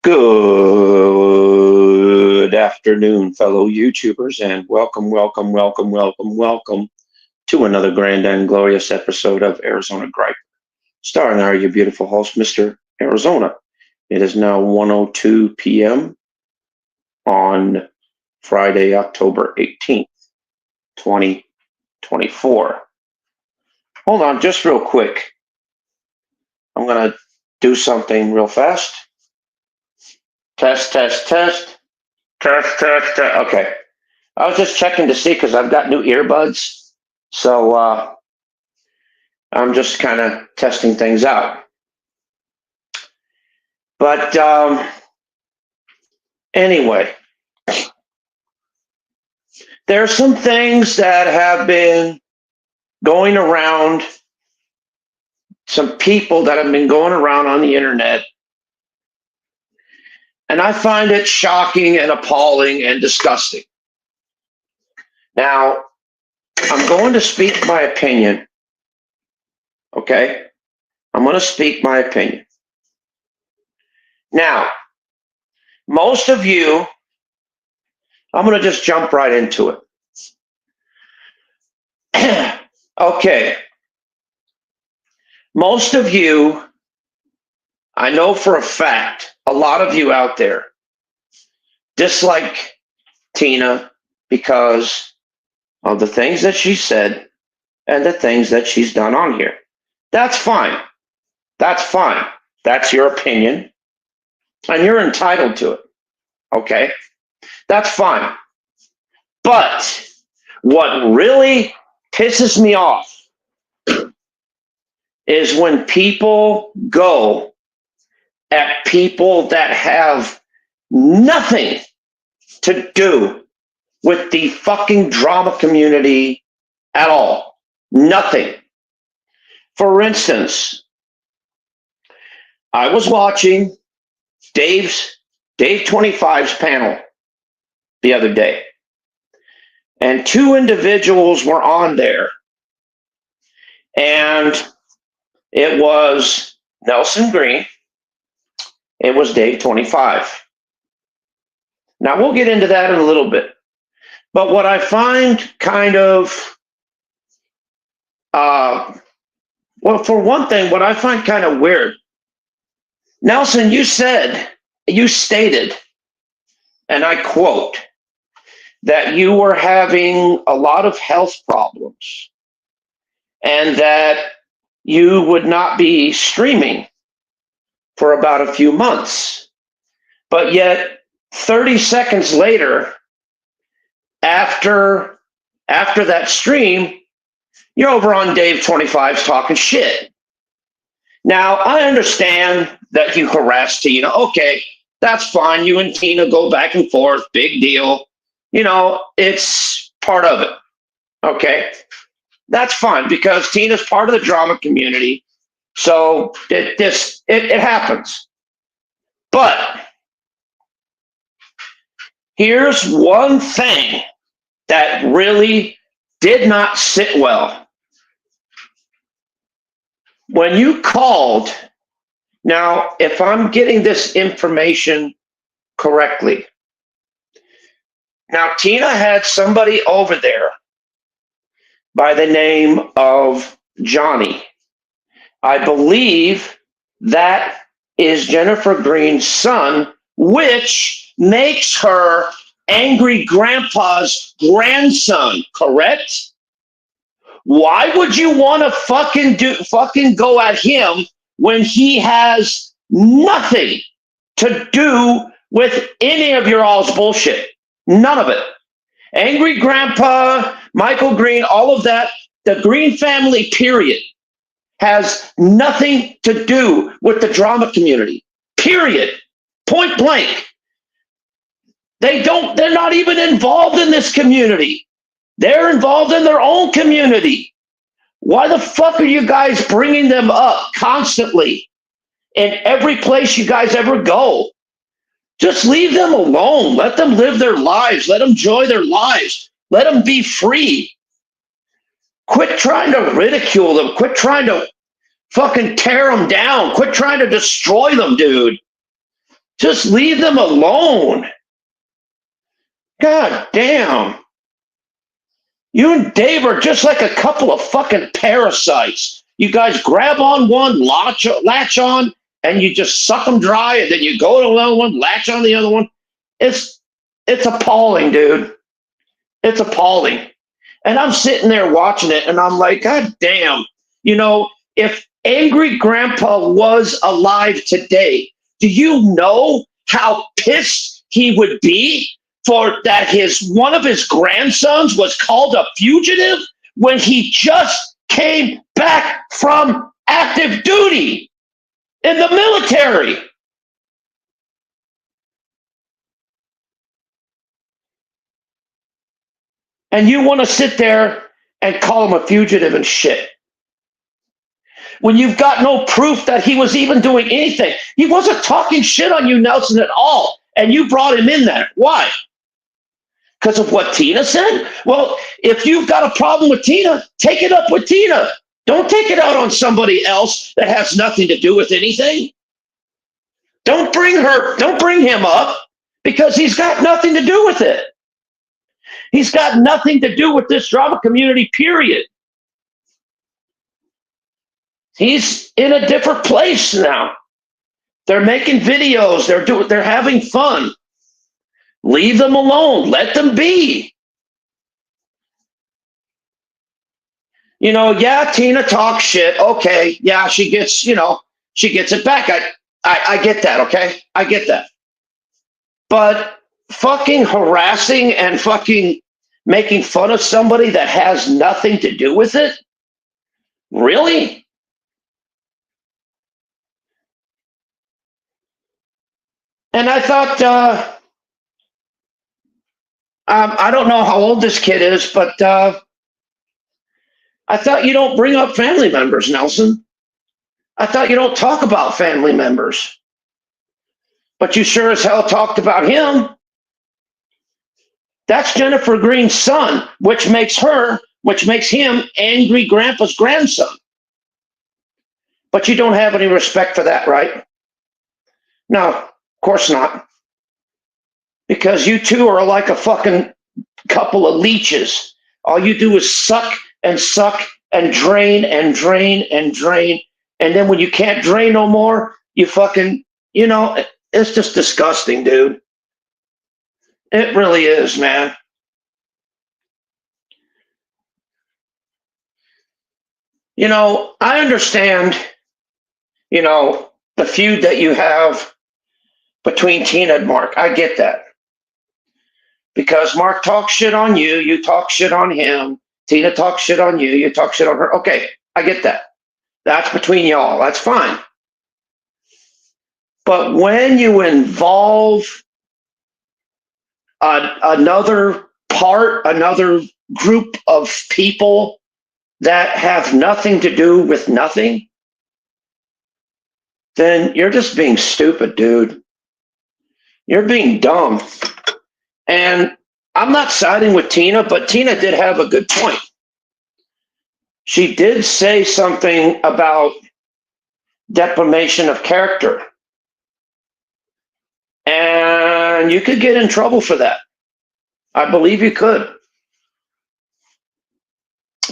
Good afternoon, fellow YouTubers, and welcome to another grand and glorious episode of Arizona Gripe, starring our your beautiful host, Mr. Arizona. It is now 1:02 p.m. on Friday, October 18th, 2024. Hold on, just real quick. I'm going to do something real fast. Test, test, test. Test, test, test. Okay. I was just checking to see because I've got new earbuds. So I'm just kind of testing things out. But anyway, there are some things that have been going around, some people that have been going around on the internet. And I find it shocking and appalling and disgusting. Now, I'm going to speak my opinion. Okay? I'm going to speak my opinion. Now, most of you, I'm going to just jump right into it. Okay. Most of you, I know for a fact, a lot of you out there dislike Tina because of the things that she said and the things that she's done on here. That's fine. That's fine. That's your opinion. And you're entitled to it. Okay? That's fine. But what really pisses me off is when people go at people that have nothing to do with the fucking drama community at all. Nothing. For instance, I was watching Dave 25's panel the other day, and two individuals were on there, and it was Nelson Green, it was Dave 25. Now, we'll get into that in a little bit. But what I find kind of, well, for one thing, what I find kind of weird, Nelson, you stated, and I quote, that you were having a lot of health problems and that you would not be streaming for about a few months. But yet, 30 seconds later, after that stream, you're over on Dave 25's talking shit. Now, I understand that you harassed Tina. Okay, that's fine. You and Tina go back and forth. Big deal. You know, it's part of it. Okay? That's fine because Tina's part of the drama community. So it happens. But here's one thing that really did not sit well. When you called, now, if I'm getting this information correctly, now Tina had somebody over there by the name of Johnny. I believe that is Jennifer Green's son, which makes her Angry Grandpa's grandson, correct? Why would you want to fucking go at him when he has nothing to do with any of your all's bullshit? None of it. Angry Grandpa, Michael Green, all of that, the Green family, period, has nothing to do with the drama community. Period. Point blank. They're not even involved in this community. They're involved in their own community. Why the fuck are you guys bringing them up constantly in every place you guys ever go? Just leave them alone. Let them live their lives. Let them enjoy their lives. Let them be free. Quit trying to ridicule them. Quit trying to fucking tear them down. Quit trying to destroy them, dude. Just leave them alone. God damn. You and Dave are just like a couple of fucking parasites. You guys grab on one, latch on, and you just suck them dry, and then you go to another one, latch on the other one. It's it's appalling, dude. It's appalling. And I'm sitting there watching it, and I'm like, God damn. You know, if Angry Grandpa was alive today, do you know how pissed he would be for that his one of his grandsons was called a fugitive when he just came back from active duty in the military? And you want to sit there and call him a fugitive and shit when you've got no proof that he was even doing anything. He wasn't talking shit on you, Nelson, at all. And you brought him in there. Why? Because of what Tina said? Well, if you've got a problem with Tina, take it up with Tina. Don't take it out on somebody else that has nothing to do with anything. Don't bring him up because he's got nothing to do with it. He's got nothing to do with this drama community, period. He's in a different place now. They're making videos. They're having fun. Leave them alone. Let them be. You know, yeah, Tina talks shit. Okay, yeah, she gets it back. I get that. Okay, I get that. But fucking harassing and fucking making fun of somebody that has nothing to do with it. Really? And I thought, I don't know how old this kid is, but I thought you don't bring up family members, Nelson. I thought you don't talk about family members. But you sure as hell talked about him. That's Jennifer Green's son, which makes him Angry Grandpa's grandson. But you don't have any respect for that, right? No, of course not. Because you two are like a fucking couple of leeches. All you do is suck and drain and drain and drain. And then when you can't drain no more, you fucking, it's just disgusting, dude. It really is, man. I understand, the feud that you have between Tina and Mark. I get that. Because Mark talks shit on you, you talk shit on him. Tina talks shit on you, you talk shit on her. Okay, I get that. That's between y'all. That's fine. But when you involve another group of people that have nothing to do with nothing, then you're just being stupid, dude. You're being dumb. And I'm not siding with Tina, but Tina did have a good point. She did say something about defamation of character. And you could get in trouble for that. I believe you could.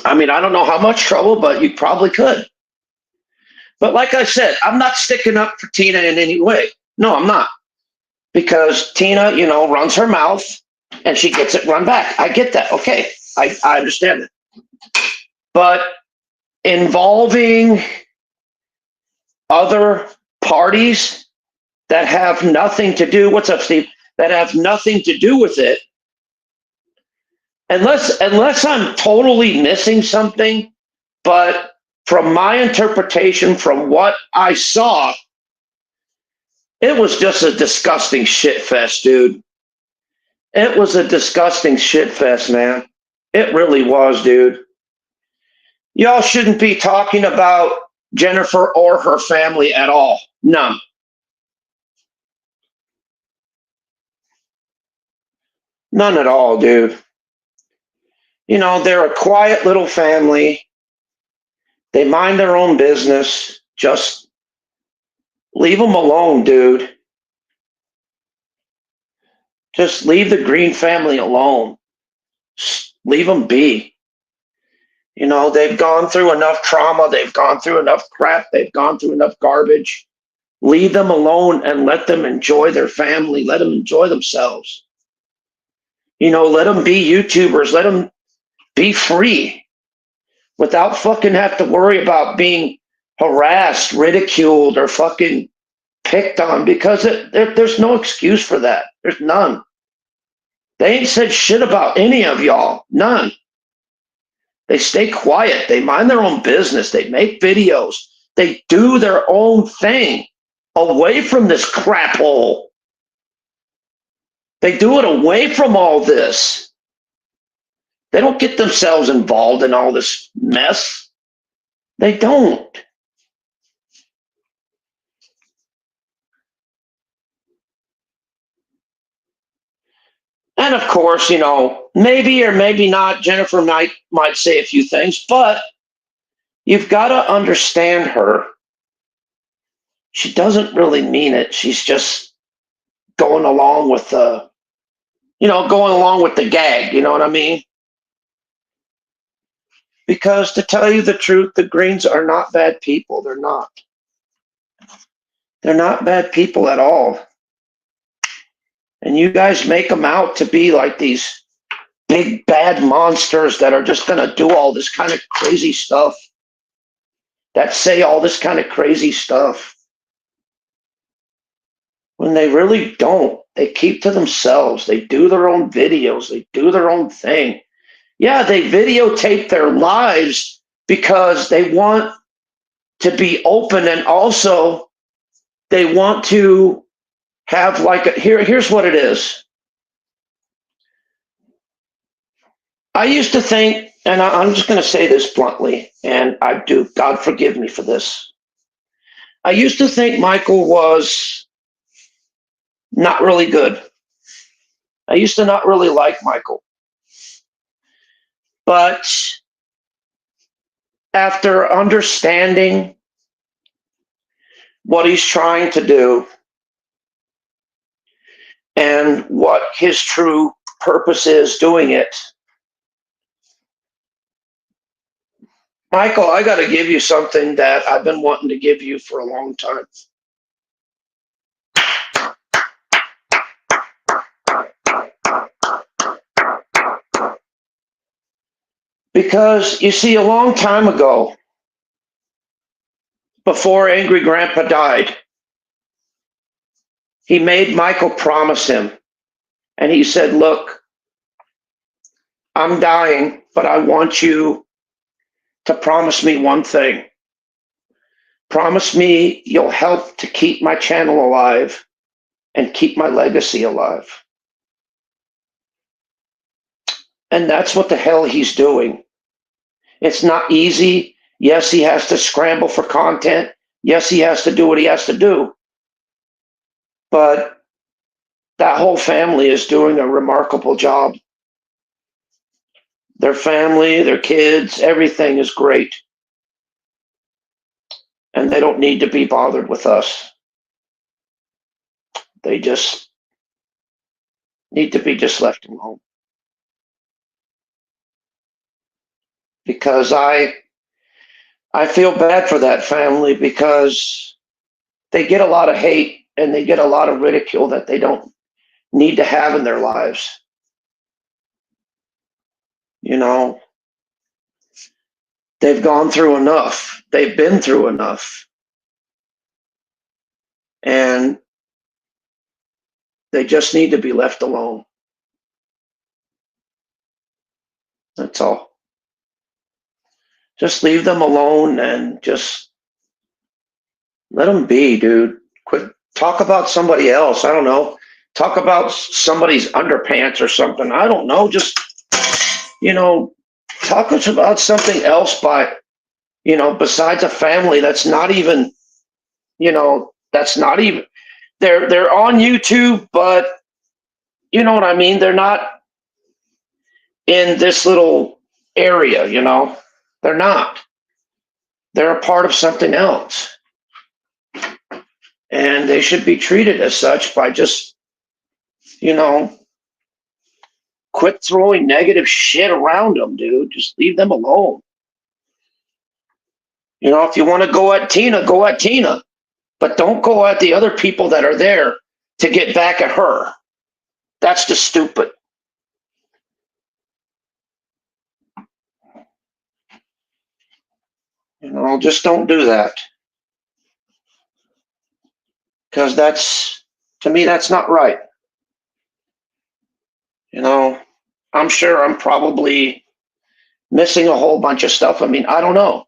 I mean, I don't know how much trouble, but you probably could. But like I said, I'm not sticking up for Tina in any way. No, I'm not. Because Tina, runs her mouth and she gets it run back. I get that. Okay. I understand it. But involving other parties that have nothing to do, what's up, Steve? That have nothing to do with it, unless I'm totally missing something, but from my interpretation, from what I saw, it was just a disgusting shit fest, dude. It was a disgusting shit fest, man. It really was, dude. Y'all shouldn't be talking about Jennifer or her family at all. None. None at all, dude. They're a quiet little family. They mind their own business. Just leave them alone, dude. Just leave the Green family alone. Just leave them be. They've gone through enough trauma. They've gone through enough crap. They've gone through enough garbage. Leave them alone and let them enjoy their family. Let them enjoy themselves. Let them be YouTubers. Let them be free without fucking have to worry about being harassed, ridiculed, or fucking picked on, because there's no excuse for that. There's none. They ain't said shit about any of y'all. None. They stay quiet. They mind their own business. They make videos. They do their own thing away from this crap hole. They do it away from all this. They don't get themselves involved in all this mess. They don't. And of course, maybe or maybe not, Jennifer might say a few things, but you've got to understand her. She doesn't really mean it. She's just going along with the gag. You know what I mean? Because to tell you the truth, the Greens are not bad people. They're not. They're not bad people at all. And you guys make them out to be like these big bad monsters that are just going to do all this kind of crazy stuff, that say all this kind of crazy stuff, when they really don't. They keep to themselves. They do their own videos. They do their own thing. Yeah, they videotape their lives because they want to be open, and also they want to have here's what it is. I used to think, and I'm just going to say this bluntly, and I do, God forgive me for this. I used to think Michael was not really good. I used to not really like Michael. But after understanding what he's trying to do and what his true purpose is doing it, Michael, I got to give you something that I've been wanting to give you for a long time. Because, you see, a long time ago, before Angry Grandpa died, he made Michael promise him. And he said, look, I'm dying, but I want you to promise me one thing. Promise me you'll help to keep my channel alive and keep my legacy alive. And that's what the hell he's doing. It's not easy. Yes, he has to scramble for content. Yes, he has to do what he has to do. But that whole family is doing a remarkable job. Their family, their kids, everything is great. And they don't need to be bothered with us. They just need to be just left alone. Because I feel bad for that family, because they get a lot of hate and they get a lot of ridicule that they don't need to have in their lives. They've gone through enough. They've been through enough. And they just need to be left alone. That's all. Just leave them alone and just let them be, dude. Quit. Talk about somebody else. I don't know. Talk about somebody's underpants or something. I don't know. Just, talk about something else, besides a family that's not even, that's not even, they're on YouTube, but you know what I mean? They're not in this little area, They're not. They're a part of something else. And they should be treated as such by just, Quit throwing negative shit around them, dude. Just leave them alone. If you want to go at Tina, go at Tina. But don't go at the other people that are there to get back at her. That's just stupid. Just don't do that. Because to me, that's not right. I'm sure I'm probably missing a whole bunch of stuff. I mean, I don't know.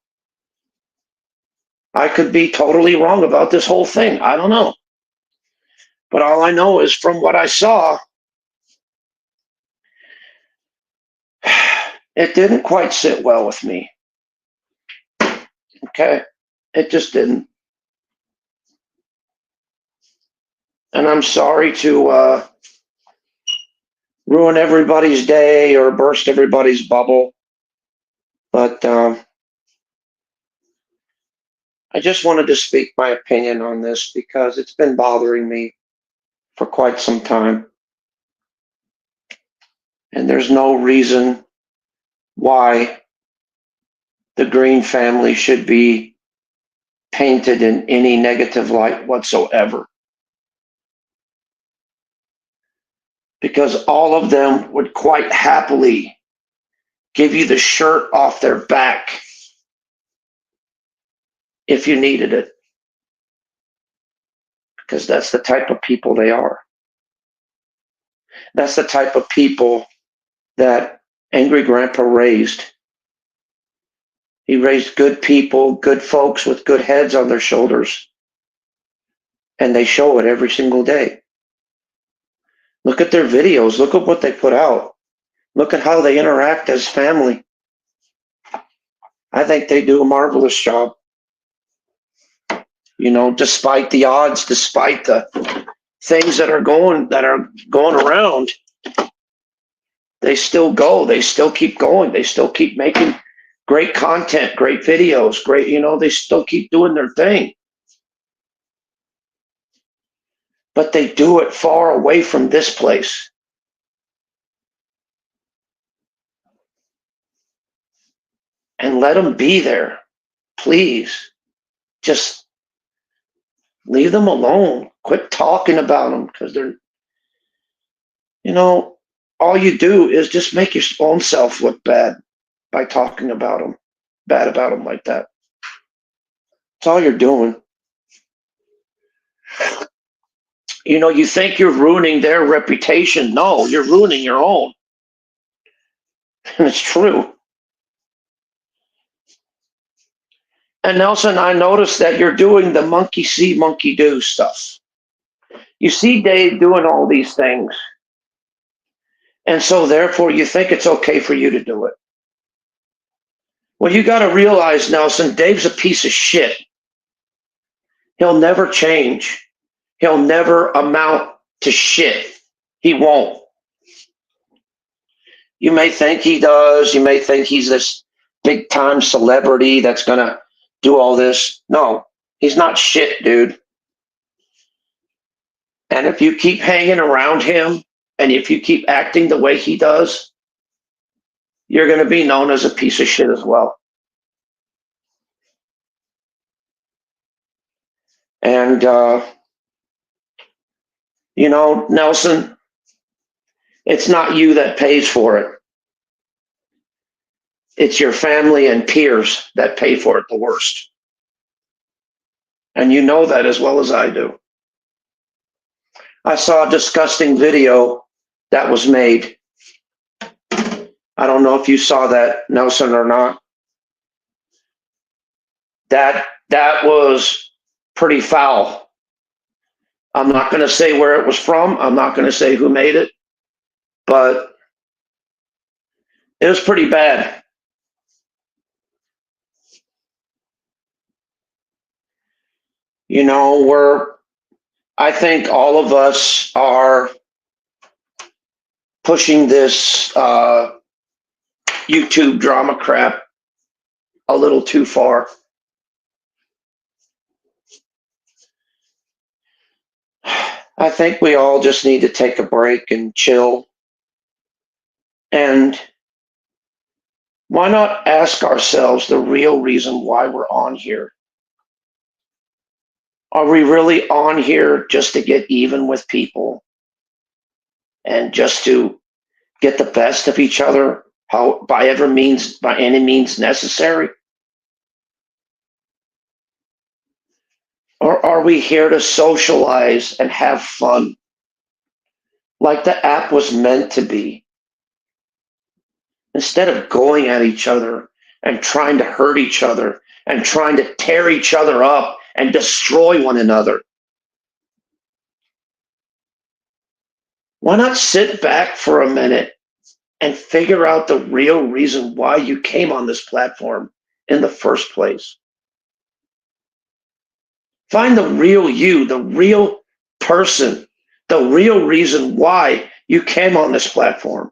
I could be totally wrong about this whole thing. I don't know. But all I know is from what I saw, it didn't quite sit well with me. Okay. It just didn't. And I'm sorry to ruin everybody's day or burst everybody's bubble. But I just wanted to speak my opinion on this because it's been bothering me for quite some time. And there's no reason why the Green family should be painted in any negative light whatsoever. Because all of them would quite happily give you the shirt off their back if you needed it. Because that's the type of people they are. That's the type of people that Angry Grandpa raised. He raised good people, good folks with good heads on their shoulders. And they show it every single day. Look at their videos. Look at what they put out. Look at how they interact as family. I think they do a marvelous job. Despite the odds, despite the things that are going around, they still go. They still keep going. They still keep making great content, great videos, great, they still keep doing their thing. But they do it far away from this place. And let them be there. Please. Just leave them alone. Quit talking about them because they're, all you do is just make your own self look bad by talking about them, bad about them like that. That's all you're doing. You think you're ruining their reputation. No, you're ruining your own. And it's true. And Nelson, I noticed that you're doing the monkey see, monkey do stuff. You see Dave doing all these things. And so therefore you think it's okay for you to do it. Well, you got to realize, Nelson, Dave's a piece of shit. He'll never change. He'll never amount to shit. He won't. You may think he does. You may think he's this big time celebrity that's going to do all this. No, he's not shit, dude. And if you keep hanging around him and if you keep acting the way he does, you're going to be known as a piece of shit as well. And, Nelson, it's not you that pays for it. It's your family and peers that pay for it the worst. And you know that as well as I do. I saw a disgusting video that was made. I don't know if you saw that, Nelson, or not. That was pretty foul. I'm not going to say where it was from. I'm not going to say who made it, but it was pretty bad. I think all of us are pushing this YouTube drama crap a little too far. I think we all just need to take a break and chill And why not ask ourselves the real reason why we're on here? Are we really on here just to get even with people and just to get the best of each other, by any means necessary? Or are we here to socialize and have fun like the app was meant to be? Instead of going at each other and trying to hurt each other and trying to tear each other up and destroy one another. Why not sit back for a minute and figure out the real reason why you came on this platform in the first place? Find the real you, the real person, the real reason why you came on this platform,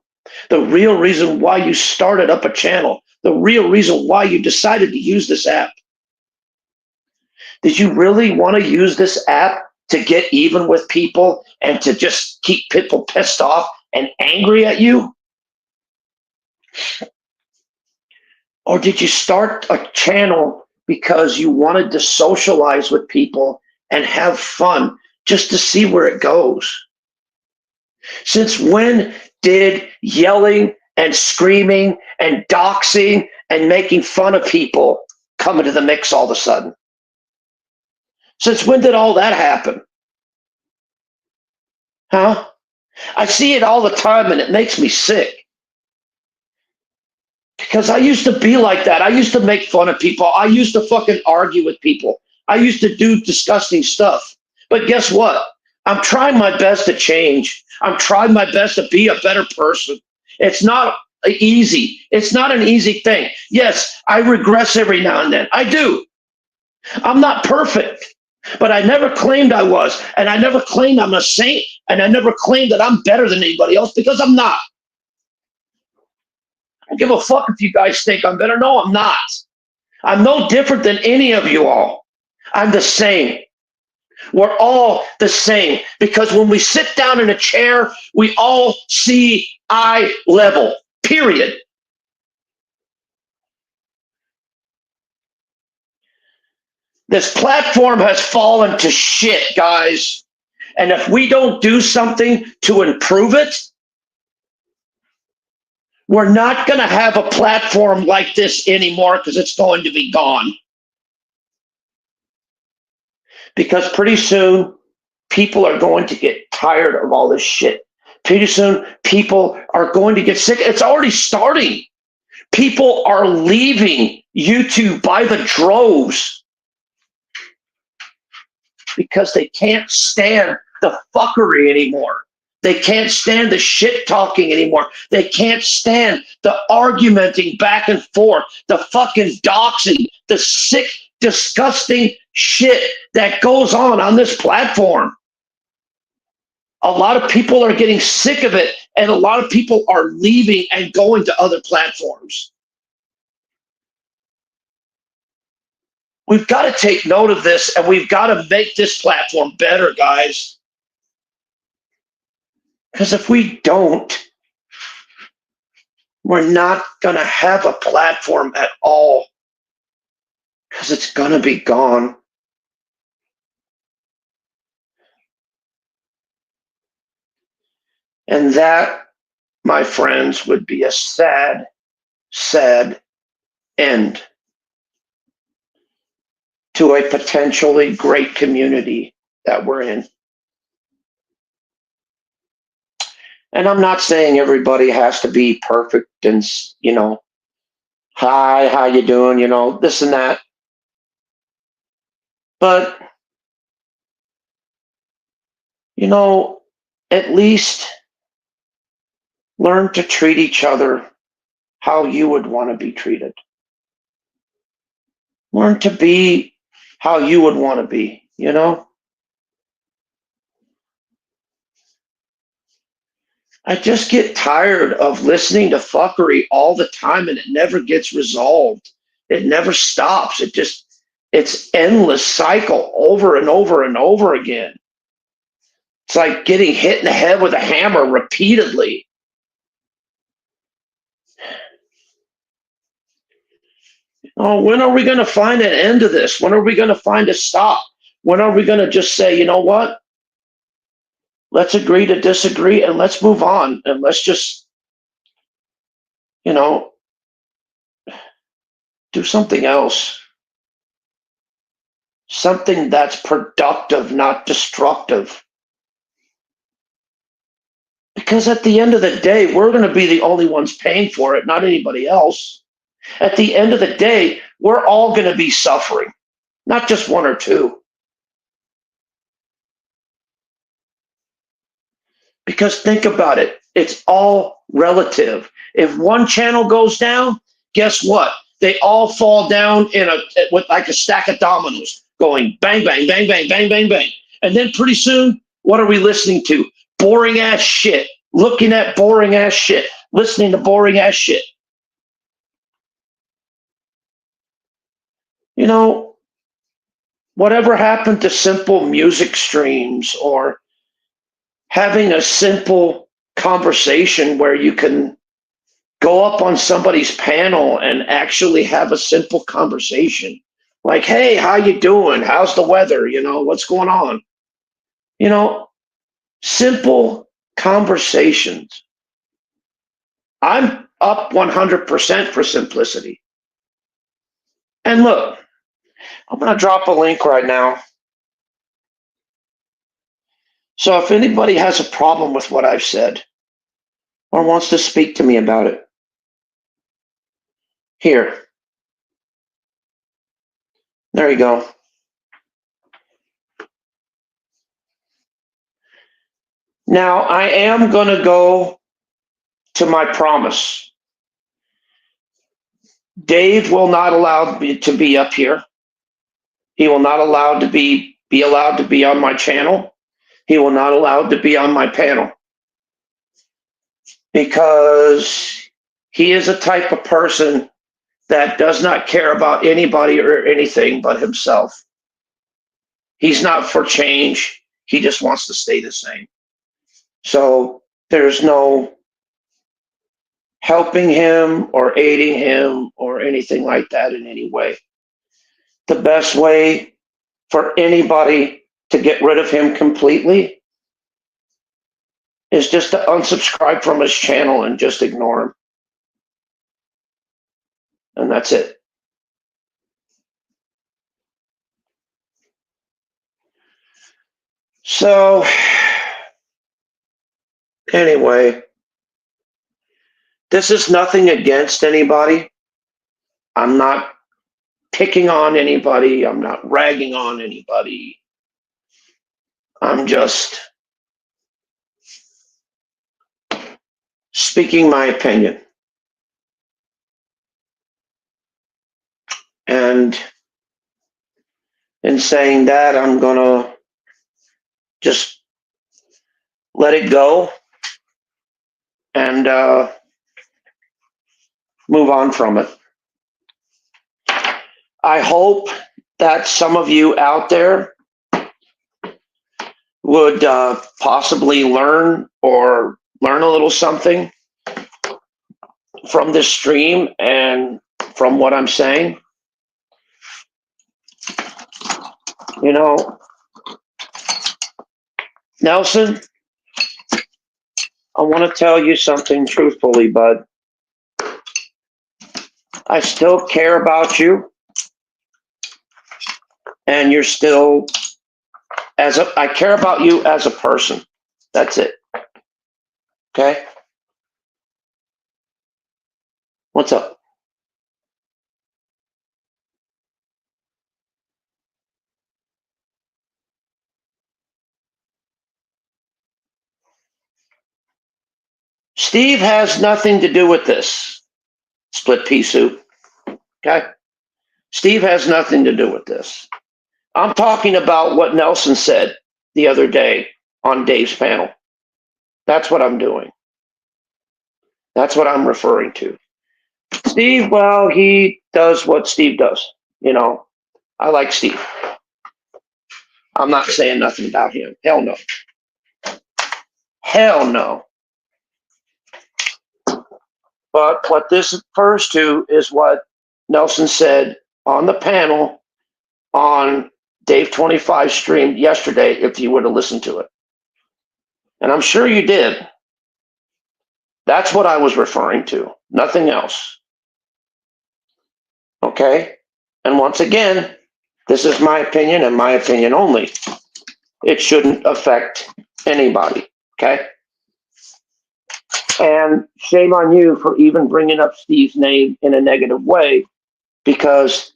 the real reason why you started up a channel, the real reason why you decided to use this app. Did you really want to use this app to get even with people and to just keep people pissed off and angry at you? Or did you start a channel because you wanted to socialize with people and have fun just to see where it goes? Since when did yelling and screaming and doxing and making fun of people come into the mix all of a sudden? Since when did all that happen? Huh? I see it all the time and it makes me sick. Because I used to be like that. I used to make fun of people. I used to fucking argue with people. I used to do disgusting stuff. But guess what? I'm trying my best to change. I'm trying my best to be a better person. It's not easy. It's not an easy thing. Yes, I regress every now and then. I do. I'm not perfect. But I never claimed I was. And I never claimed I'm a saint. And I never claimed that I'm better than anybody else, because I'm not. I don't give a fuck if you guys think I'm better. No, I'm not. I'm no different than any of you all. I'm the same. We're all the same, because when we sit down in a chair, we all see eye level, period. This platform has fallen to shit, guys. And if we don't do something to improve it, we're not going to have a platform like this anymore, because it's going to be gone. Because pretty soon, people are going to get tired of all this shit. Pretty soon, people are going to get sick. It's already starting. People are leaving YouTube by the droves because they can't stand the fuckery anymore. They can't stand the shit talking anymore. They can't stand the argumenting back and forth, the fucking doxing, the sick, disgusting shit that goes on this platform. A lot of people are getting sick of it, and a lot of people are leaving and going to other platforms. We've got to take note of this, and we've got to make this platform better, guys. Because if we don't, we're not going to have a platform at all, because it's going to be gone. And that, my friends, would be a sad, sad end to a potentially great community that we're in. And I'm not saying everybody has to be perfect and, hi, how you doing, this and that. But, at least learn to treat each other how you would want to be treated. Learn to be how you would want to be, I just get tired of listening to fuckery all the time, and it never gets resolved. It never stops. It's endless cycle over and over and over again. It's like getting hit in the head with a hammer repeatedly. Oh, when are we going to find an end to this? When are we going to find a stop? When are we going to just say, you know what? Let's agree to disagree and let's move on and let's just, you know, do something else. Something that's productive, not destructive. Because at the end of the day, we're going to be the only ones paying for it, not anybody else. At the end of the day, we're all going to be suffering, not just one or two. Because think about it, it's all relative. If one channel goes down, guess what? They all fall down in a with like a stack of dominoes, going bang, bang, bang, bang, bang, bang, bang. And then pretty soon, what are we listening to? Boring ass shit. Looking at boring ass shit. Listening to boring ass shit. You know, whatever happened to simple music streams or having a simple conversation where you can go up on somebody's panel and actually have a simple conversation like, hey, how you doing, how's the weather, what's going on, you know simple conversations. I'm up 100% for simplicity. And look, I'm going to drop a link right now, so if anybody has a problem with what I've said or wants to speak to me about it, here, there you go. Now I am going to go to my promise. Dave will not allow me to be up here. He will not allow to be allowed to be on my channel. He will not allow to be on my panel because he is a type of person that does not care about anybody or anything but himself. He's not for change. He just wants to stay the same. So there's no helping him or aiding him or anything like that in any way. The best way for anybody to get rid of him completely is just to unsubscribe from his channel and just ignore him. And that's it. So, anyway, this is nothing against anybody. I'm not picking on anybody. I'm not ragging on anybody. I'm just speaking my opinion. And in saying that, I'm going to just let it go and move on from it. I hope that some of you out there would possibly learn a little something from this stream and from what I'm saying. Nelson, I want to tell you something truthfully, bud. I still care about you, and you're still I care about you as a person. That's it. Okay? What's up? Steve has nothing to do with this split pea soup. Okay? Steve has nothing to do with this. I'm talking about what Nelson said the other day on Dave's panel. That's what I'm doing. That's what I'm referring to. Steve, well, he does what Steve does. I like Steve. I'm not saying nothing about him. Hell no. Hell no. But what this refers to is what Nelson said on the panel on Dave 25 stream yesterday, if you would have listened to it. And I'm sure you did. That's what I was referring to, nothing else. Okay? And once again, this is my opinion and my opinion only. It shouldn't affect anybody. Okay? And shame on you for even bringing up Steve's name in a negative way because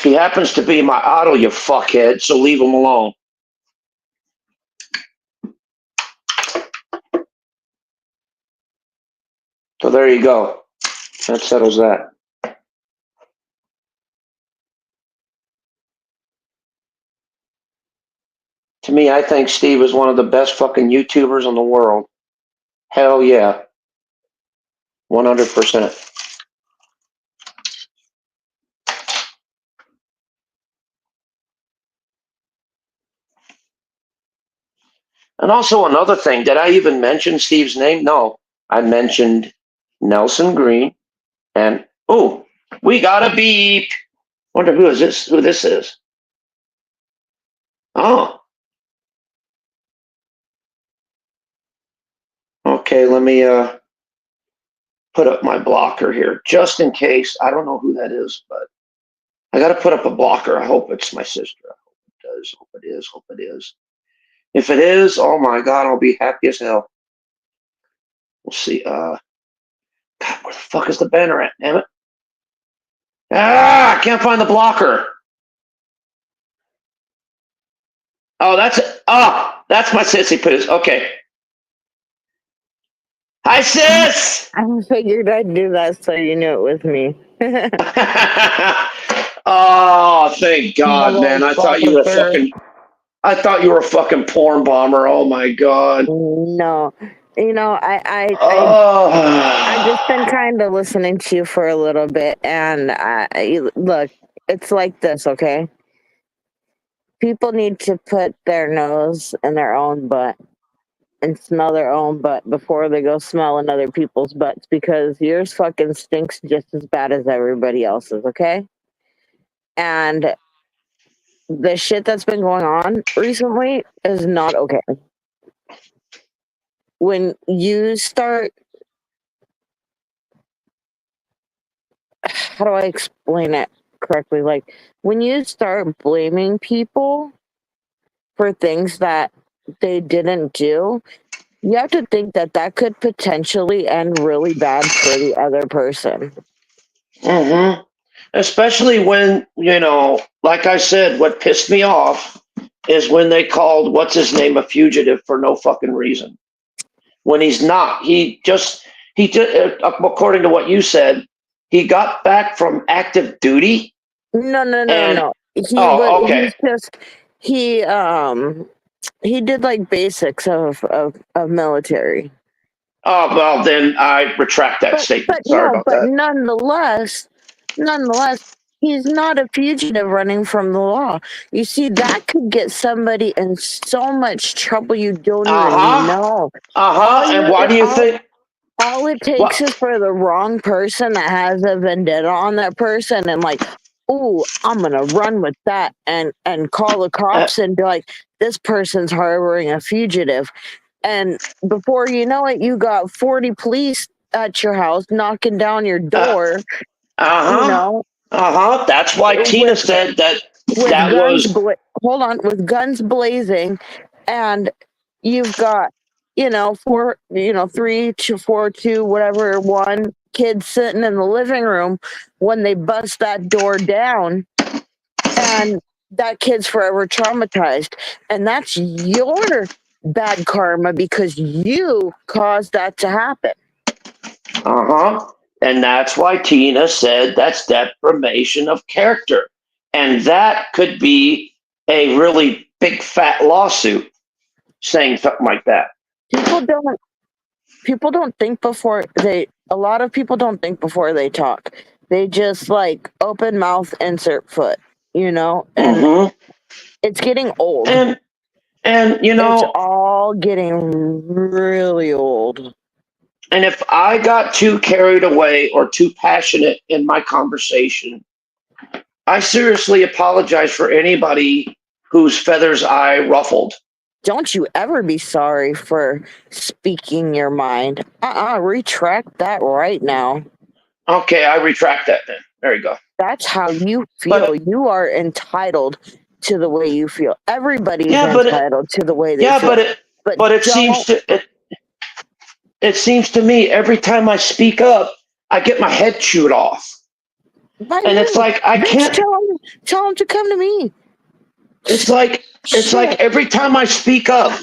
he happens to be my idol, you fuckhead, so leave him alone. So there you go. That settles that. To me, I think Steve is one of the best fucking YouTubers in the world. Hell yeah. 100%. And also another thing, did I even mention Steve's name? No. I mentioned Nelson Green and oh, we got a beep. Wonder who this is. Oh. Okay, let me put up my blocker here just in case. I don't know who that is, but I got to put up a blocker. I hope it's my sister. I hope it does. Hope it is. Hope it is. If it is, oh my God, I'll be happy as hell. We'll see. God, where the fuck is the banner at? Damn it. Ah, I can't find the blocker. Oh, that's my sissy poos. Okay. Hi, sis. I figured I'd do that so you knew it was me. Oh, thank God, man. I thought you were Photographer. a fucking porn bomber. Oh my God. No, I've just been Oh. kind of listening to you for a little bit, and look, it's like this, okay? People need to put their nose in their own butt and smell their own butt before they go smelling other people's butts because yours fucking stinks just as bad as everybody else's, okay? And the shit that's been going on recently is not okay. When you start, how do I explain it correctly? Like, when you start blaming people for things that they didn't do, you have to think that that could potentially end really bad for the other person. Mm-hmm. Especially when, like I said, what pissed me off is when they called what's his name a fugitive for no fucking reason. When he's not. He just according to what you said, he got back from active duty No, no, no, and no. oh, okay. He's just, he, he did like basics of military. Oh, well, then I retract that But statement. Sorry no, about but that. nonetheless, he's not a fugitive running from the law. You see, that could get somebody in so much trouble you don't even Uh-huh. know. All Uh-huh. And you why do you think all it takes is what for the wrong person that has a vendetta on that person and like, ooh, I'm gonna run with that and call the uh, cops and be like, this person's harboring a fugitive. And before you know it, you got 40 police at your house knocking down your uh, door, you uh-huh. know, Uh-huh. That's why Tina with said that with that guns was hold on, with guns blazing, and you've got, three to four, two, whatever, one kid sitting in the living room when they bust that door down, and that kid's forever traumatized, and that's your bad karma because you caused that to happen. uh-huh. And that's why Tina said that's deprivation of character. And that could be a really big fat lawsuit saying something like that. People don't think before they a lot of people don't think before they talk. They just like open mouth, insert foot, and Mm-hmm. it's getting old. And and It's all getting really old. And if I got too carried away or too passionate in my conversation, I seriously apologize for anybody whose feathers I ruffled. Don't you ever be sorry for speaking your mind. Retract that right now. Okay, I retract that then. There you go. That's how you feel. But You are entitled to the way you feel. Everybody's yeah, entitled to the way they yeah, feel. But but it seems don't. to it seems to me every time I speak up, I get my head chewed off, By and it's who? like I Bitch, can't. tell him to come to me. It's like Shit. every time I speak up,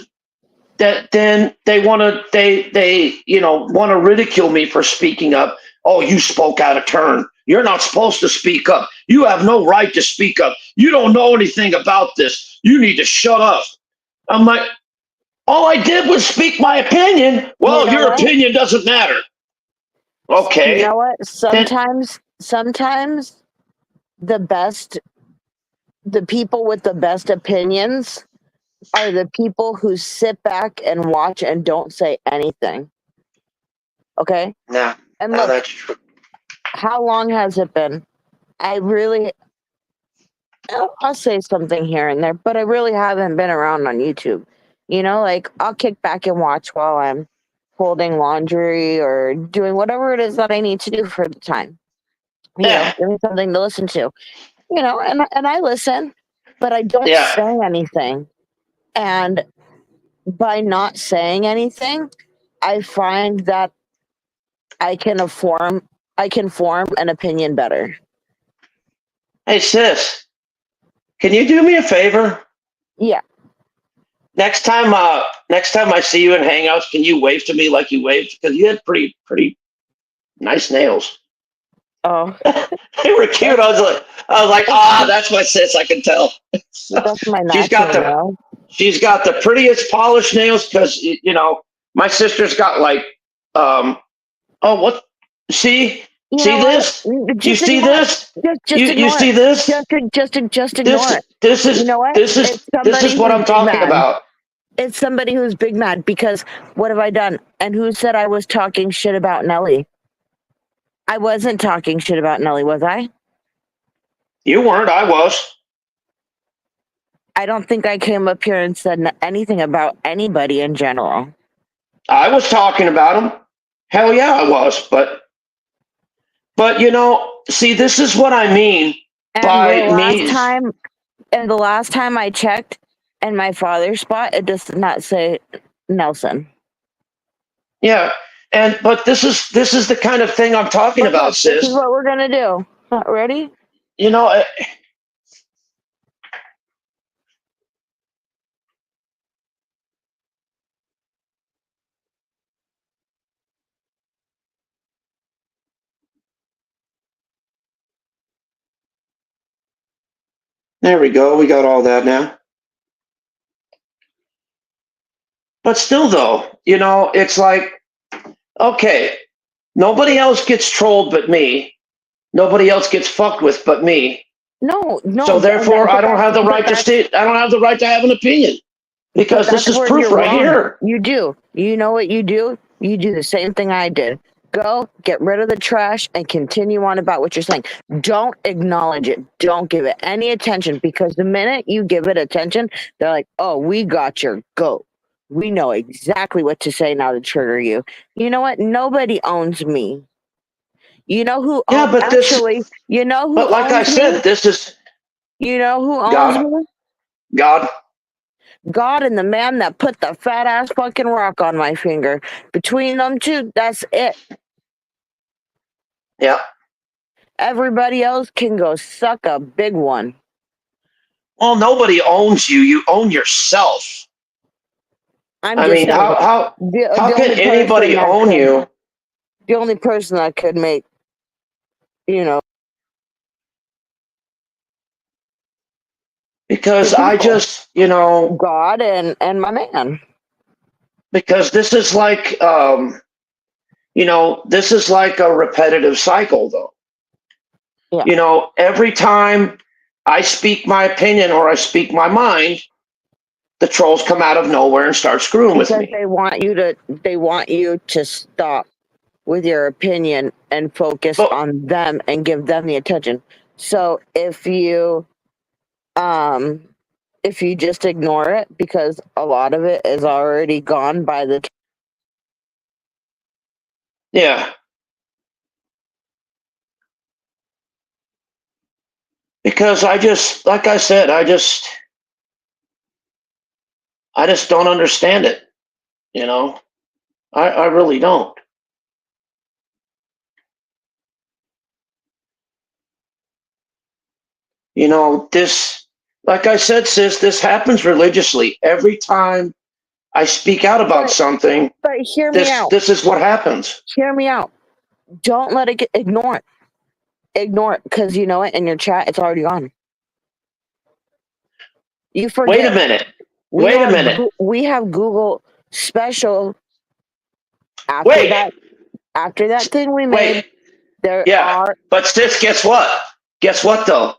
that then they want to ridicule me for speaking up. Oh, you spoke out of turn. You're not supposed to speak up. You have no right to speak up. You don't know anything about this. You need to shut up. I'm like, all I did was speak my opinion. You Well, know your what? opinion doesn't matter. You know Okay. what? Then Sometimes the best, the people with the best opinions are the people who sit back and watch and don't say anything. Okay? nah, And nah, look, that's true. how long has it been? I really, I'll say something here and there, but I really haven't been around on YouTube. You know, like I'll kick back and watch while I'm folding laundry or doing whatever it is that I need to do for the time. You know, Yeah, give me something to listen to. You know, and I listen, but I don't yeah. say anything. And by not saying anything, I find that I can form I can form an opinion better. Hey sis, can you do me a favor? Yeah. Next time I see you in Hangouts, can you wave to me like you waved? Because you had pretty nice nails. Oh, They were cute. that's I was like, that's my sis. I can tell. that's my she's got natural the now. she's got the prettiest polished nails because my sister's got like um oh what see You see know what? this you Just see ignore it. this Just you ignore it. see this Just ignore it. You know what? It's this somebody is what who's I'm big talking mad. about. It's somebody who's big mad because what have I done? And who said I was talking shit about Nelly? I wasn't talking shit about Nelly, was I? You weren't. I was. I don't think I came up here and said anything about anybody in general. I was talking about him. Hell yeah, I was. But see, this is what I mean And by me. the last time I checked in my father's spot, it does not say Nelson. Yeah, and but this is the kind of thing I'm talking But about, look, this is sis. what we're gonna do. Ready? You know, there we go. We got all that now. But still, though, it's like, okay, nobody else gets trolled but me. Nobody else gets fucked with but me. No, So no, therefore, I don't have the right to state. I don't have the right to have an opinion but because this that's is where proof you're right wrong. here. You do. You know what you do? You do the same thing I did. Go get rid of the trash and continue on about what you're saying. Don't acknowledge it. Don't give it any attention because the minute you give it attention, they're like, oh, we got your goat. We know exactly what to say now to trigger you. You know what? Nobody owns me. You know who Yeah, but you know who but like I owns me? said, this is You know who owns God, me? God. God and the man that put the fat ass fucking rock on my finger. Between them two, that's it. Yeah. Everybody else can go suck a big one. Well, nobody owns you. You own yourself. I'm I just mean, saying how can anybody own you? the only person that could make, you know, the Because I people. just, God and my man. because this is like a repetitive cycle, though. Yeah. Every time I speak my opinion or I speak my mind, the trolls come out of nowhere and start screwing with Because me. they want you to stop. with your opinion and focus But on them and give them the attention. So if you just ignore it because a lot of it is already gone by the yeah, because like I said, I just don't understand it. You know, I really don't. You know, like I said, sis, this happens religiously. Every time I speak out about but something, but hear me this out. this is what happens. Hear me out. Don't let it ignore it. Ignore it because you know it in your chat it's already gone. You Wait a forget minute. Wait a minute. we have Google special after Wait. that thing we made. Wait. There Yeah. are But sis, guess what? Guess what though?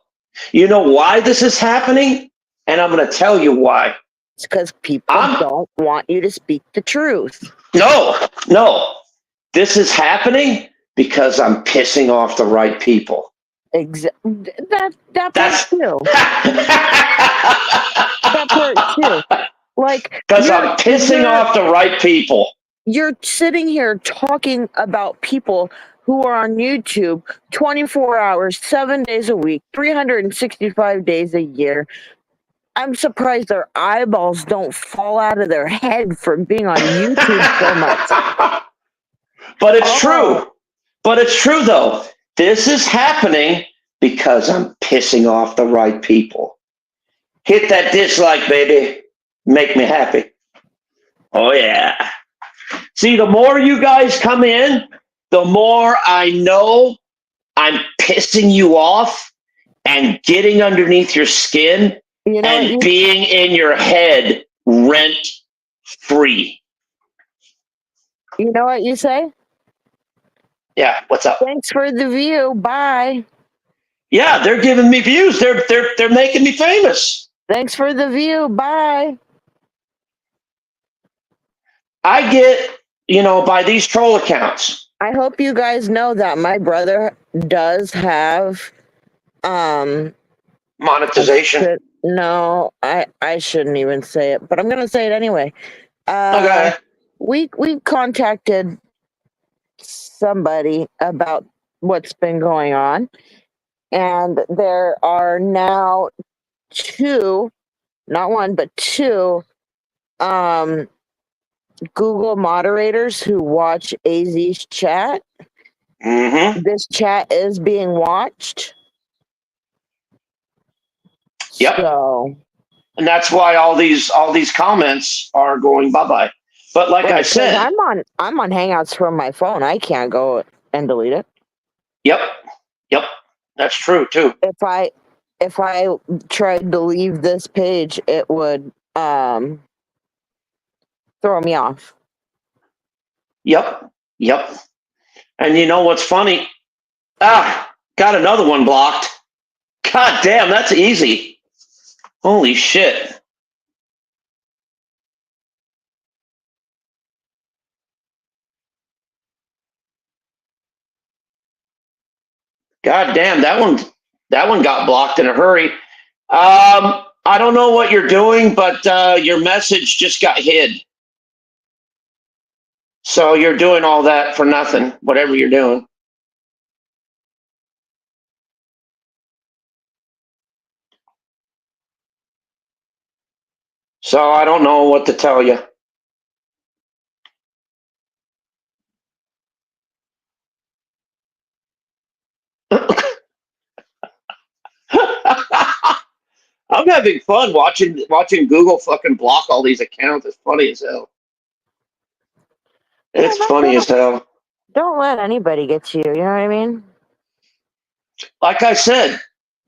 You know why this is happening? And I'm going to tell you why. it's because people I'm don't want you to speak the truth. no. This is happening because I'm pissing off the right people. That part That's too. That part too. Like because I'm pissing off the right people. you're sitting here talking about people who are on YouTube 24 hours, 7 days a week, 365 days a year. I'm surprised their eyeballs don't fall out of their head from being on YouTube so much. But it's Oh, true. But it's true though. This is happening because I'm pissing off the right people. Hit that dislike, baby. Make me happy. Oh yeah. See, the more you guys come in, the more I know I'm pissing you off and getting underneath your skin you know what and you being in your head rent free. you know what you say? Yeah, what's up? Thanks for the view. Bye. Yeah, they're giving me views. They're making me famous. Thanks for the view. Bye. I get, by these troll accounts. I hope you guys know that my brother does have Monetization. no, I shouldn't even say it, but I'm gonna say it anyway. Okay. We contacted somebody about what's been going on, and there are now two, not one, but two, um, Google moderators who watch AZ's chat. Mm-hmm. This chat is being watched. Yep. So And that's why all these comments are going bye-bye. But like I right, because said, I'm on Hangouts from my phone. I can't go and delete it. yep. Yep. That's true too. If I tried to leave this page, it would throw me off. Yep. Yep. And you know what's funny? Got another one blocked. God damn, that's easy. Holy shit. God damn, that one got blocked in a hurry. I don't know what you're doing, but your message just got hid. So you're doing all that for nothing, whatever you're doing. So I don't know what to tell you. I'm having fun watching Google fucking block all these accounts. It's funny as hell. Yeah, It's funny as hell. don't let anybody get to you. You know what I mean? Like I said,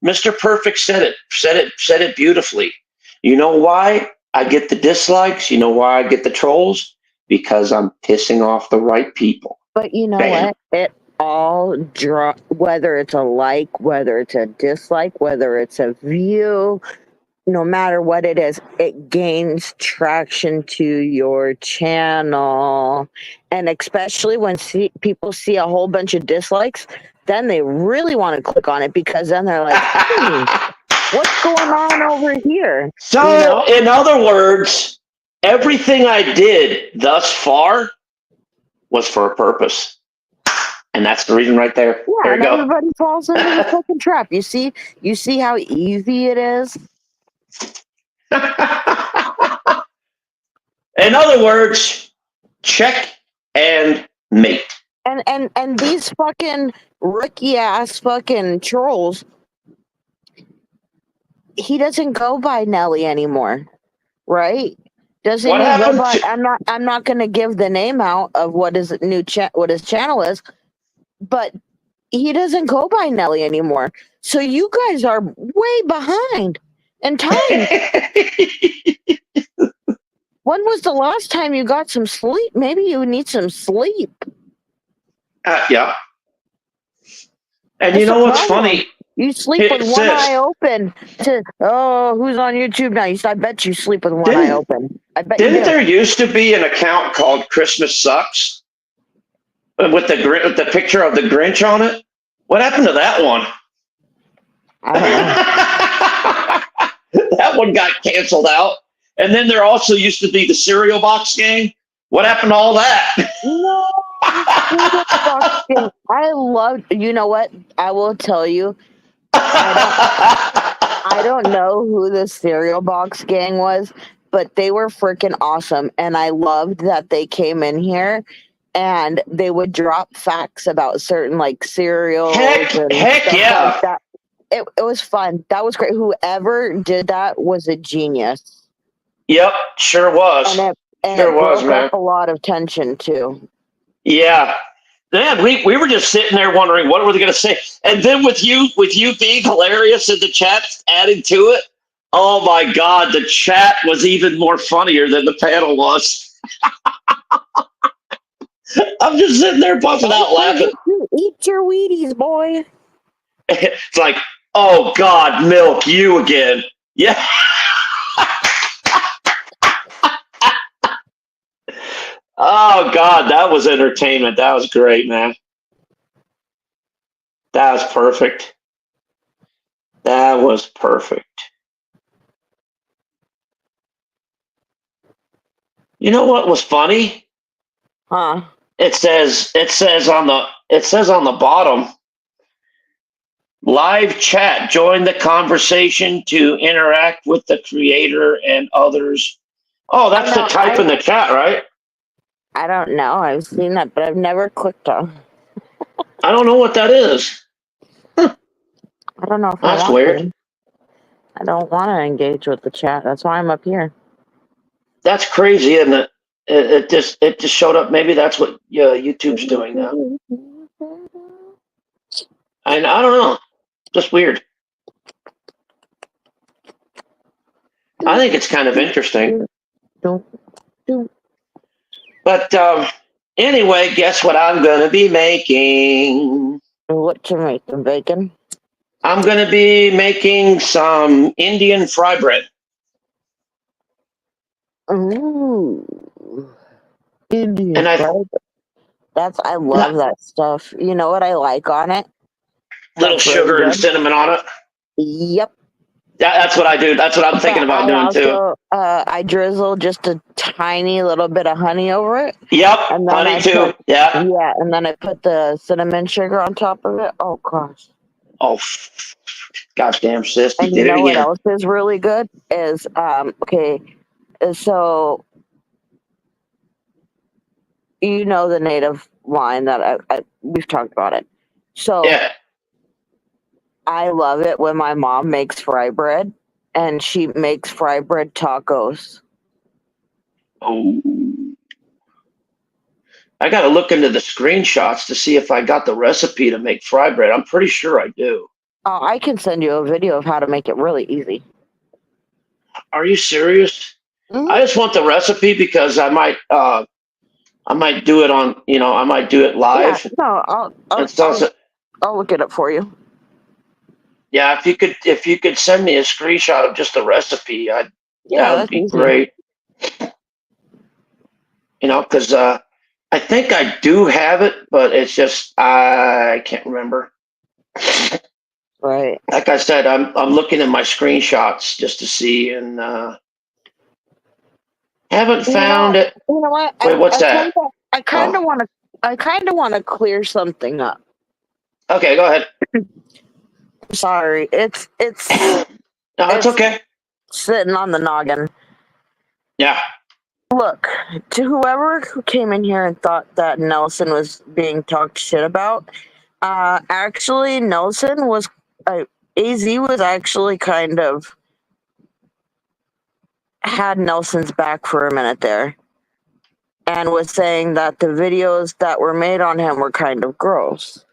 Mr. Perfect said it beautifully. You know why I get the dislikes? You know why I get the trolls? Because I'm pissing off the right people. But you know Bam. what? It all whether it's a like, whether it's a dislike, whether it's a view, no matter what it is, it gains traction to your channel. And especially when people see a whole bunch of dislikes, then they really want to click on it because then they're like, hey, what's going on over here? So, in other words, everything I did thus far was for a purpose. And that's the reason right there. Yeah, There you and go. everybody falls into the fucking trap. You see how easy it is? In other words, check and mate. And these fucking rookie ass fucking trolls, he doesn't go by Nelly anymore, right? Doesn't What he go happened by? to I'm not gonna give the name out of what his what his channel is, but he doesn't go by Nelly anymore. So you guys are way behind in time. When was the last time you got some sleep? Maybe you need some sleep. yeah. And That's you the know what's problem. funny? You sleep Here, with one eye open to, oh, who's on YouTube now? I bet you sleep with one eye didn't open. I bet you didn't do. there used to be an account called Christmas Sucks with the picture of the Grinch on it? What happened to that one? I don't know. That one got canceled out. And then there also used to be the cereal box game. What happened to all that? No, cereal box game. I love. You know what? I will tell you. I don't know who the cereal box gang was, but they were freaking awesome, and I loved that they came in here and they would drop facts about certain like cereals heck, and heck stuff like yeah. that. It was fun. That was great. Whoever did that was a genius, Yep, sure and was. Sure it was, broke up man. a lot of tension too. Yeah. Man, we were just sitting there wondering what were they going to say, and then with you being hilarious in the chat, adding to it. Oh my God, the chat was even more funnier than the panel was. I'm just sitting there busting out laughing. Eat your Wheaties, boy. It's like, oh God, milk, you again. Yeah. Oh God, that was entertainment. That was great, man. That was perfect. That was perfect. You know what was funny? Huh? It says on the bottom, live chat. Join the conversation to interact with the creator and others. Oh, I that's the know. type in the chat, right? I don't know. I've seen that, but I've never clicked on. I don't know what that is. I don't know if I That's want weird. to. I don't want to engage with the chat. That's why I'm up here. That's crazy, isn't it? It just showed up. Maybe that's what YouTube's doing now. I don't know. Just weird. I think it's kind of interesting. But anyway, guess what I'm going to be making? What you making? Bacon? I'm going to be making some Indian fry bread. Ooh, Indian And I fried. I love not that stuff. You know what I like on it? little That's really sugar and good. cinnamon on it. Yep. That's what I do. That's what I'm thinking But about I doing too. also I drizzle just a tiny little bit of honey over it, Yep, and then honey I too. put Yeah. and then I put the cinnamon sugar on top of it. Oh gosh. Oh, goddamn sis, you And you did it know what again. else is really good is okay, so you know the native line that we've talked about it. So Yeah. I love it when my mom makes fry bread and she makes fry bread tacos. Oh. I got to look into the screenshots to see if I got the recipe to make fry bread. I'm pretty sure I do. I can send you a video of how to make it really easy. Are you serious? Mm-hmm. I just want the recipe because I might do it on, I might do it Yeah, live. no, And so, I'll look it up for you. Yeah, if you could send me a screenshot of just the recipe, that Yeah, would that's be easy. great. Because I think I do have it, but it's just I can't remember. Right. Like I said, I'm looking at my screenshots just to see, and haven't You know, found it. you know what? Wait, what's that? I kind Oh, of want to. I kind of want to clear something up. okay, go ahead. Sorry, No, it's it's okay. sitting on the noggin. Yeah. Look, to whoever who came in here and thought that Nelson was being talked shit about, actually, Nelson was. AZ was actually kind of had Nelson's back for a minute there and was saying that the videos that were made on him were kind of gross.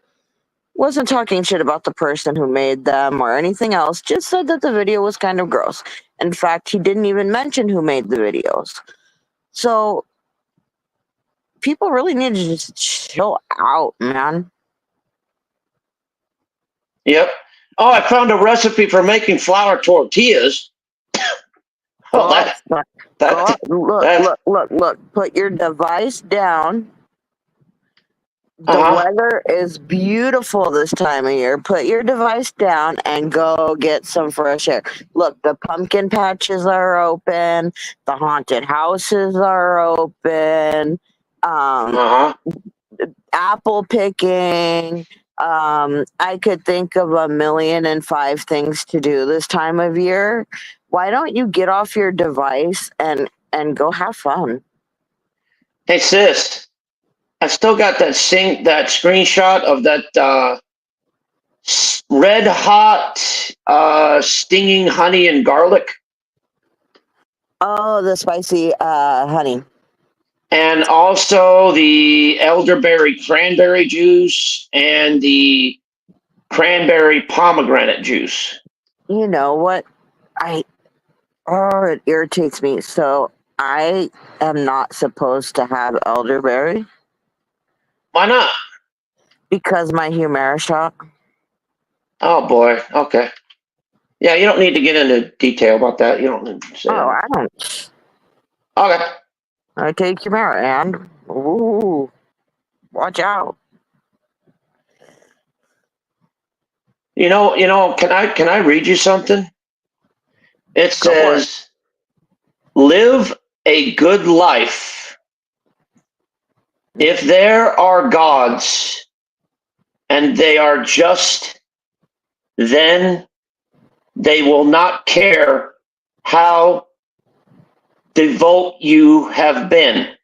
Wasn't talking shit about the person who made them or anything else, just said that the video was kind of gross. In fact, he didn't even mention who made the videos. So people really need to just chill out, man. Yep. Oh, I found a recipe for making flour tortillas. Go Well, outside. Go that out. Look, that. look, look, look. Put your device down. The Uh huh. weather is beautiful this time of year. Put your device down and go get some fresh air. Look, the pumpkin patches are open. The haunted houses are open. Um, Uh huh. apple picking. I could think of 1,000,005 things to do this time of year. Why don't you get off your device and go have fun? Hey sis, I still got that screenshot of that red hot stinging honey and garlic, Oh, the spicy honey. and also the elderberry cranberry juice and the cranberry pomegranate juice. You know what? I Oh, it irritates me. So I am not supposed to have elderberry Why not? because my Humira shot. Oh boy. Okay. Yeah, you don't need to get into detail about that. You don't need to say Oh, that. I don't. Okay. I take Humira and ooh, watch out. Can I read you something? It Go for it. says, "Live a good life. If there are gods and they are just, then they will not care how devout you have been,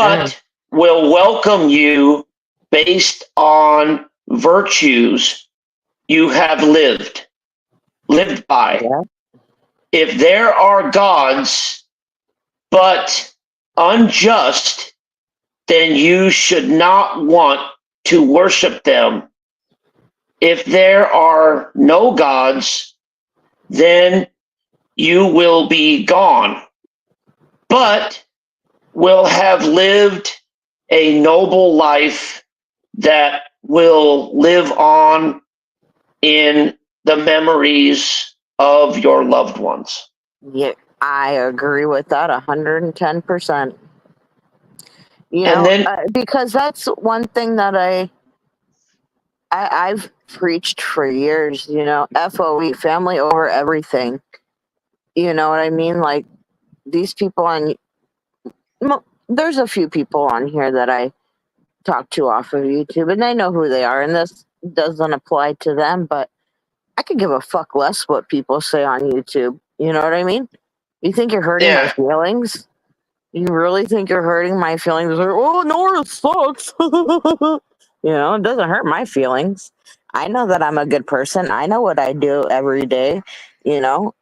Mm, but will welcome you based on virtues you have lived by. yeah. If there are gods but unjust, then you should not want to worship them. If there are no gods, then you will be gone, but will have lived a noble life that will live on in the memories of your loved ones." Yeah, I agree with that 110%. And then, Because that's one thing that I've preached for years. FOE, family over everything. You know what I mean? Like these people on there's a few people on here that I talk to off of YouTube, and they know who they are, and this doesn't apply to them, but I could give a fuck less what people say on YouTube. You know what I mean? You think you're hurting my yeah, feelings? You really think you're hurting my feelings? Like, oh, no, it sucks. It doesn't hurt my feelings. I know that I'm a good person. I know what I do every day.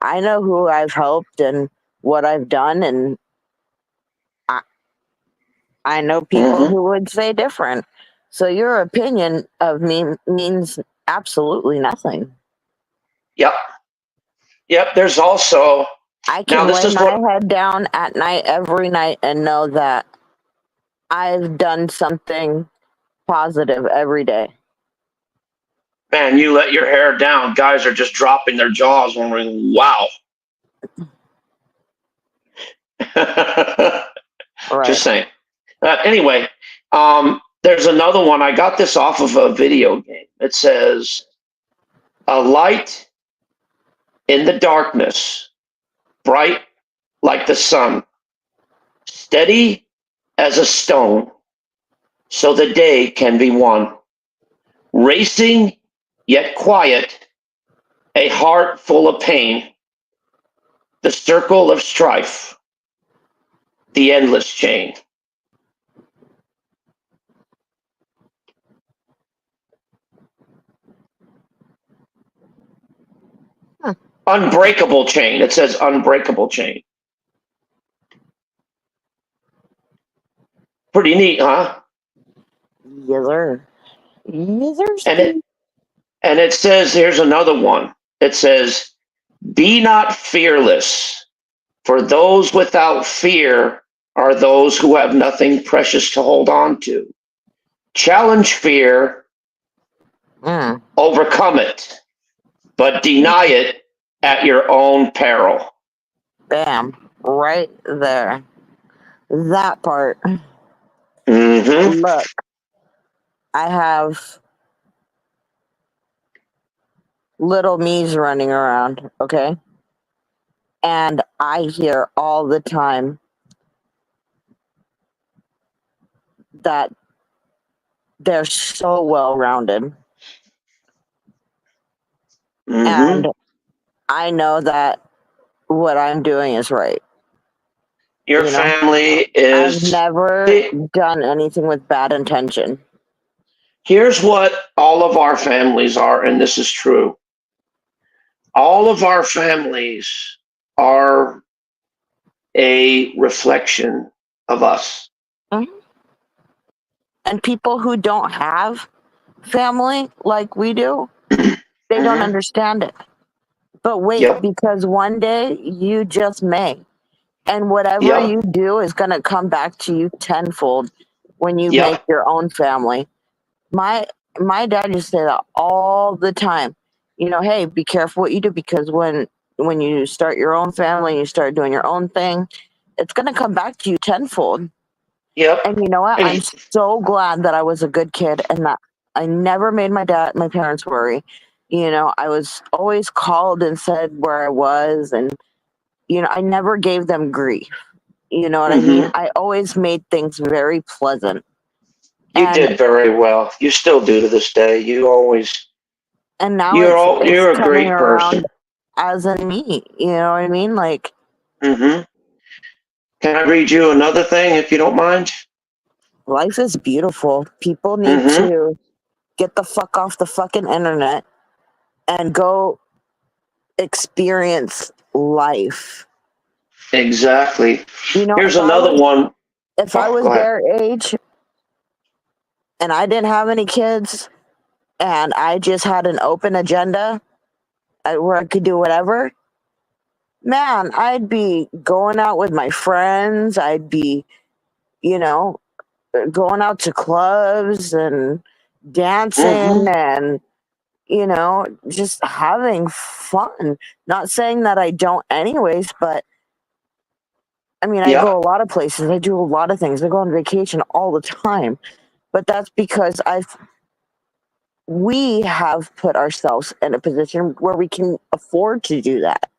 I know who I've helped and what I've done, and I, I know people hmm who would say different. So your opinion of me means absolutely nothing. yep, yep. There's also, I now can this lay is my what, head down at night every night and know that I've done something positive every day. Man, you let your hair down. Guys are just dropping their jaws, wondering, "Wow." Right. Just saying. Anyway, there's another one. I got this off of a video game. It says, "A light in the darkness, bright like the sun, steady as a stone, so the day can be won. Racing yet quiet, a heart full of pain, the circle of strife, the endless chain." Huh. Unbreakable chain. It says unbreakable chain. Pretty neat, huh? Yes, sir. Yes, sir, And it Steve. and it says here's another one. It says, "Be not fearless, for those without fear are those who have nothing precious to hold on to. Challenge fear, Mm. overcome it, but deny it at your own peril." Bam. Right there. That part. Mm-hmm. Look, I have little me's running around, okay? And I hear all the time that they're so well rounded. Mm-hmm. And I know that what I'm doing is right. Your You know, family I've is. never done anything with bad intention. Here's what all of our families are, and this is true. All of our families are a reflection of us. Mhm. And people who don't have family like we do, they don't Mm-hmm. understand it. But wait, Yep. because one day you just may. And whatever Yep. you do is going to come back to you tenfold when you make Yep. your own family. My my dad used to say that all the time. You know, hey, be careful what you do because when you start your own family, you start doing your own thing, it's going to come back to you tenfold. And Yep. you know what? And I'm so glad that I was a good kid and that I never made my parents worry. You know, I was always called and said where I was, and you know, I never gave them grief. You know what I mean? mm-hmm. I always made things very pleasant. You And did very well. You still do to this day. You always. now it's You're a coming great around person. as in me. You know what I mean? Like Mm-hmm. Can I read you another thing if you don't mind? life is beautiful. People need Mm-hmm. to get the fuck off the fucking internet and go experience life. Exactly. You know, Here's another one. if I Oh, was go ahead. their age and I didn't have any kids and I just had an open agenda where I could do whatever, man, I'd be going out with my friends. I'd be, you know, going out to clubs and dancing Mm-hmm. and, you know, just having fun. Not saying that I don't, anyways, but I mean, I go Yep. a lot of places. I do a lot of things. I go on vacation all the time. But that's because we have put ourselves in a position where we can afford to do that.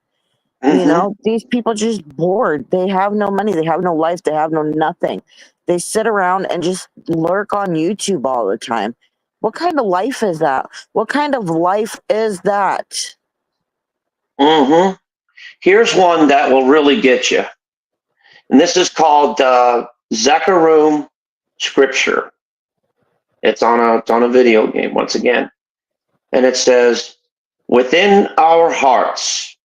You Mm-hmm. know, these people just bored. They have no money. They have no life. They have no nothing. They sit around and just lurk on YouTube all the time. What kind of life is that? What kind of life is that? Mm-hmm. Here's one that will really get you. And this is called Zechariah Scripture. It's on a video game once again, and it says, "Within our hearts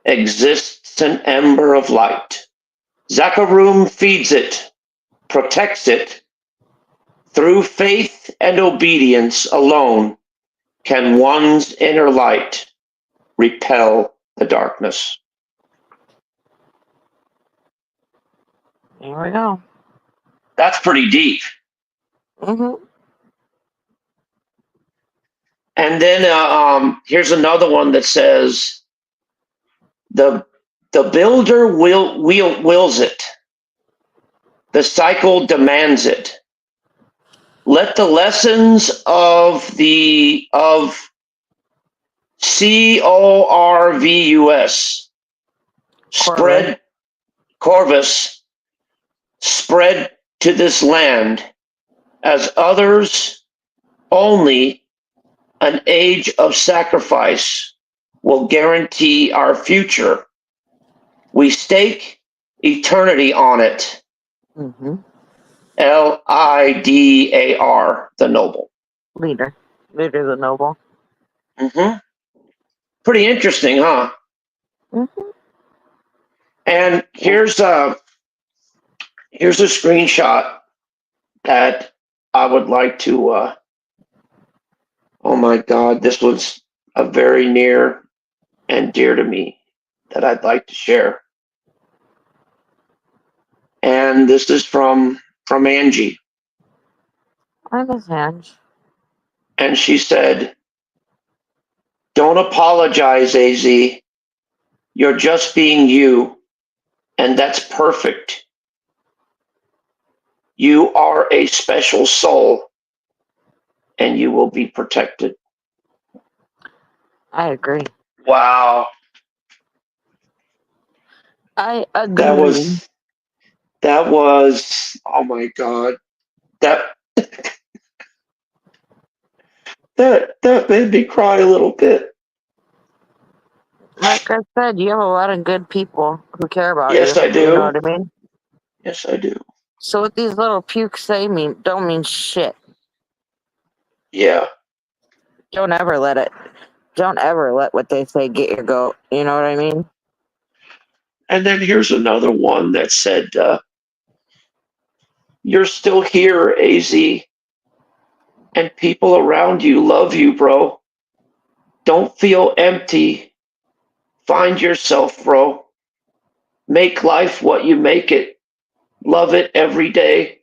exists an ember of light. Zechariah feeds it, protects it. Through faith and obedience alone can one's inner light repel the darkness." There we go. That's pretty deep. Hmm. And then here's another one that says the builder wills it. The cycle demands it. Let the lessons of Corvus Corvus. Corvus spread to this land as others only an age of sacrifice will guarantee our future. We stake eternity on it. Mm-hmm. Lidar, the noble. Leader the noble. Mm-hmm. Pretty interesting, huh? Mm-hmm. And here's a screenshot that I would like to. Oh my God, this was a very near and dear to me that I'd like to share. And this is from Angie, I miss Ange. and she said, "Don't apologize, Az. You're just being you, and that's perfect. You are a special soul, and you will be protected." I agree. Wow, I that agree. was oh my God, that that made me cry a little bit. Like I said, you have a lot of good people who care about Yes, you. I You know do. what I mean? Yes, I do. So what these little pukes say don't mean shit. Yeah. Don't ever let it. Don't ever let what they say get your goat. You know what I mean? And then here's another one that said, "You're still here, Az, and people around you love you, bro. Don't feel empty. Find yourself, bro. Make life what you make it. Love it every day."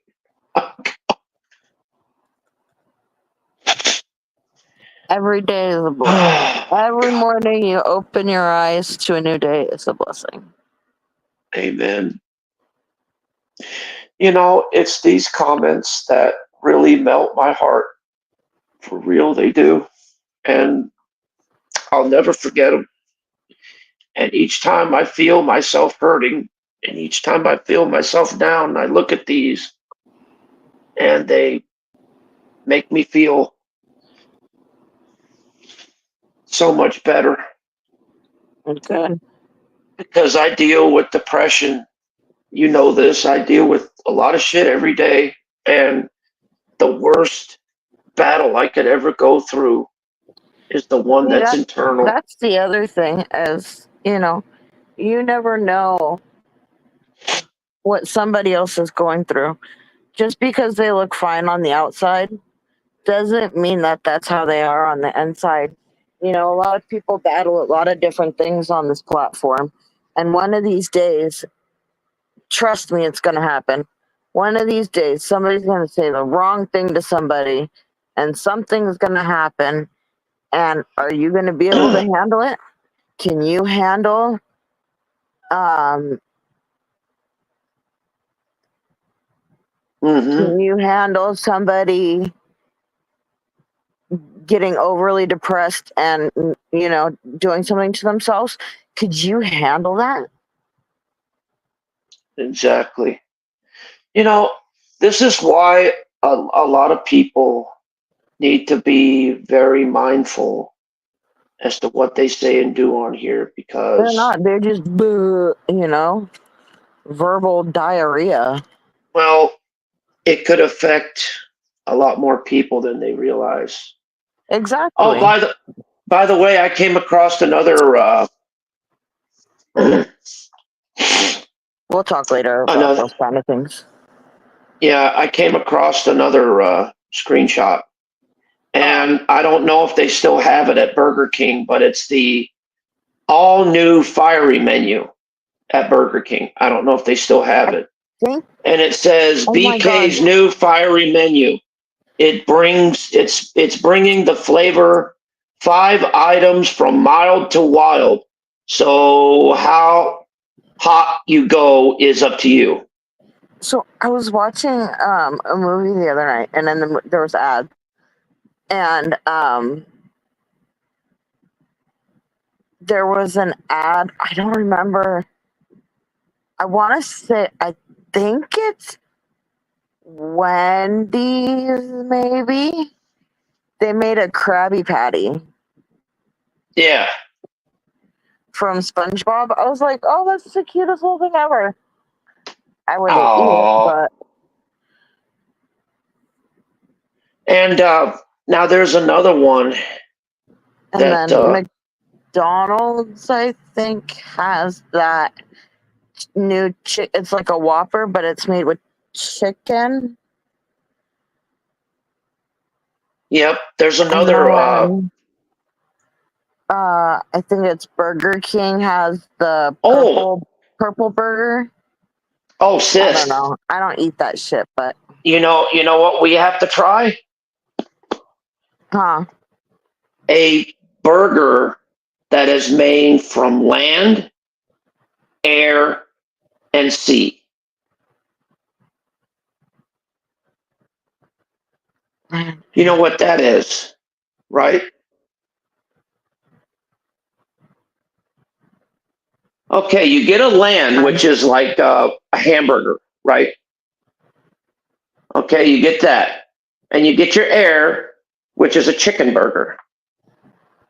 Every day is a blessing. Every morning you open your eyes to a new day is a blessing. Amen. You know, it's these comments that really melt my heart. For real, they do. And I'll never forget them. And each time I feel myself hurting, and each time I feel myself down, I look at these and they make me feel so much better Okay. because I deal with depression. You know this. I deal with a lot of shit every day. And the worst battle I could ever go through is the one See that's that internal. that's the other thing is, you never know what somebody else is going through. Just because they look fine on the outside doesn't mean that that's how they are on the inside. A lot of people battle a lot of different things on this platform. And one of these days, trust me, it's going to happen. One of these days, somebody's going to say the wrong thing to somebody, and something's going to happen. And are you going to be able to handle it? Can you handle um, Mm-hmm. can you handle somebody getting overly depressed and doing something to themselves? Could you handle that? Exactly. You know, this is why a lot of people need to be very mindful as to what they say and do on here They're because, not. They're just verbal diarrhea. well, it could affect a lot more people than they realize. Oh, Exactly. by the way, I came across We'll talk later about another those kind of things. yeah, I came across another screenshot, Oh, and I don't know if they still have it at Burger King, but it's the all new fiery menu at Burger King. I don't know if they still have I it. think. And it says Oh my God. BK's new fiery menu. It's bringing the flavor 5 items from mild to wild. So how hot you go is up to you. So I was watching a movie the other night, and then there was ads, and there was an ad. I don't remember. I want to say I think it's Wendy's. Maybe they made a Krabby Patty Yeah. from SpongeBob. I was like, oh, that's the cutest little thing ever. I wouldn't eat it, Oh. but And now there's another one and that then McDonald's, I think, has that new it's like a Whopper, but it's made with chicken. yep, there's And another then I think it's Burger King has the oh, purple burger. oh I don't sis. know. I don't eat that shit, but You know what we have to try? huh. A burger that is made from land, air, and sea. You know what that is, right? Okay, you get a land, which is like a hamburger, right? Okay, you get that. And you get your air, which is a chicken burger.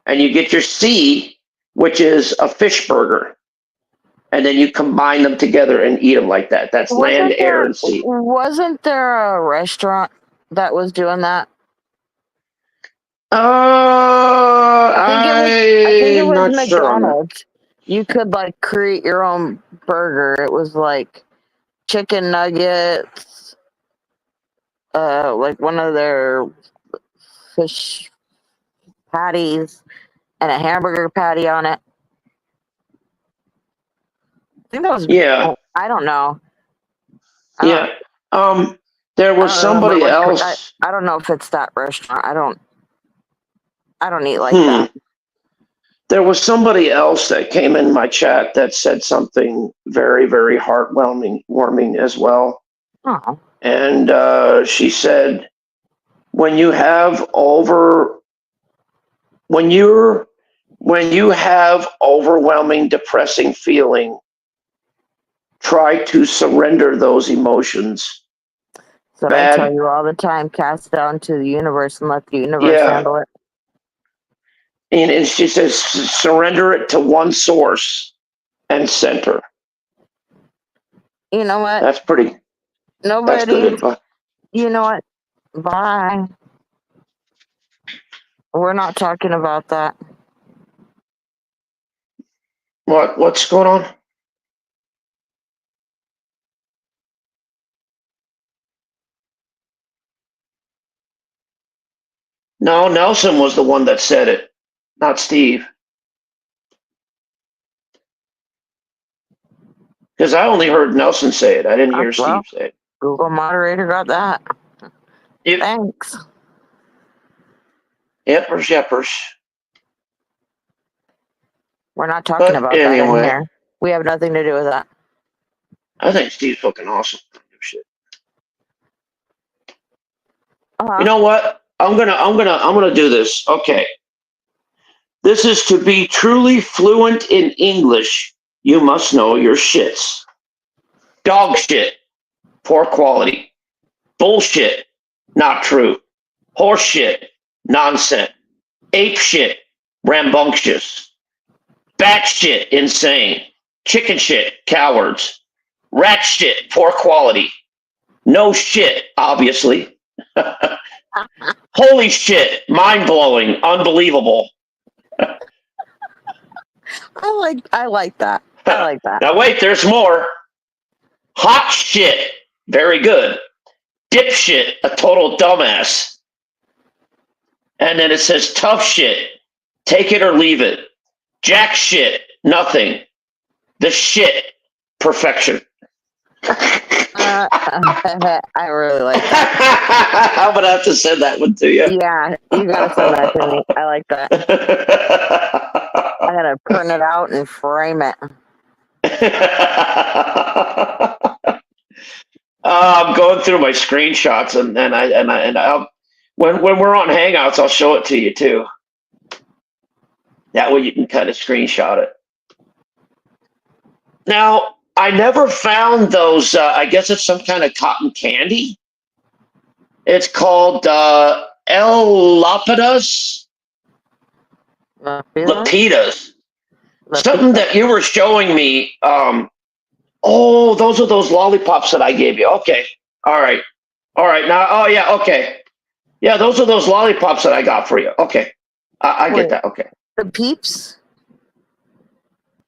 And you get your sea, which is a fish burger. And then you combine them together and eat them like that. That's land, air, and sea. Wasn't there a restaurant that was doing that? I think it I'm was not sure on that. McDonald's. You could like create your own burger. It was like chicken nuggets, like one of their fish patties and a hamburger patty on it. I think that was. Yeah, Oh, I don't know. I don't. yeah. There I was don't remember somebody which. else. I don't know if it's that restaurant. I don't. I don't eat like Hmm. that. There was somebody else that came in my chat that said something very, very heartwarming, warming as well. Oh, And she said, when you have when you have overwhelming, depressing feeling, try to surrender those emotions. that's what I tell Bad, you all the time. Cast it down to the universe and let the universe yeah. handle it. And she says, surrender it to one source and center. You know what? That's pretty. That's good Nobody. advice. You know what? Bye. We're not talking about that. What's going on? No, Nelson was the one that said it, not Steve. Because I only heard Nelson say it. I didn't hear Well, Steve say it. Google moderator got that. Yep. Thanks. Yepers. We're not talking But about that in anyway, here. We have nothing to do with that. I think Steve's fucking awesome. Shit. You Uh-huh. know what? I'm gonna do this. Okay. This is to be truly fluent in English. You must know your shits. Dog shit, poor quality. Bullshit, not true. Horse shit, nonsense. Ape shit, rambunctious. Bat shit, insane. Chicken shit, cowards. Rat shit, poor quality. No shit, obviously. Holy shit, mind blowing, unbelievable. I like that. I like that. Now wait, there's more. Hot shit, very good. Dipshit, a total dumbass. And then it says tough shit, take it or leave it. Jack shit, nothing. The shit, perfection. I really like that. I'm gonna have to send that one to you. Yeah, you gotta send that to me. I like that. I gotta print it out and frame it. I'm going through my screenshots, and when we're on Hangouts, I'll show it to you too. That way you can kind of screenshot it. Now, I never found those. I guess it's some kind of cotton candy. It's called El Lapidas Lapidas? Lapidas. Something Lapidas? that you were showing me. Oh, those are those lollipops that I gave you. Okay, all right, all right. Now, oh yeah, okay, yeah. Those are those lollipops that I got for you. Okay, I get Wait, that. Okay, the peeps?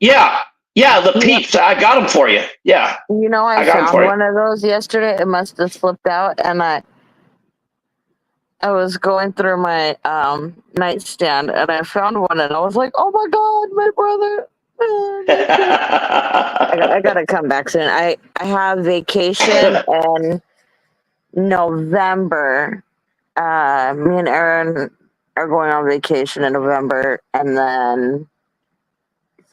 yeah, yeah. The Yeah. peeps, I got them for you. Yeah, You know, I I got them found for you. one of those yesterday. It must have slipped out, and I was going through my nightstand, and I found one, and I was like, "Oh my god, my brother!" My brother. I gotta come back soon. I have vacation in November. Me and Aaron are going on vacation in November, and then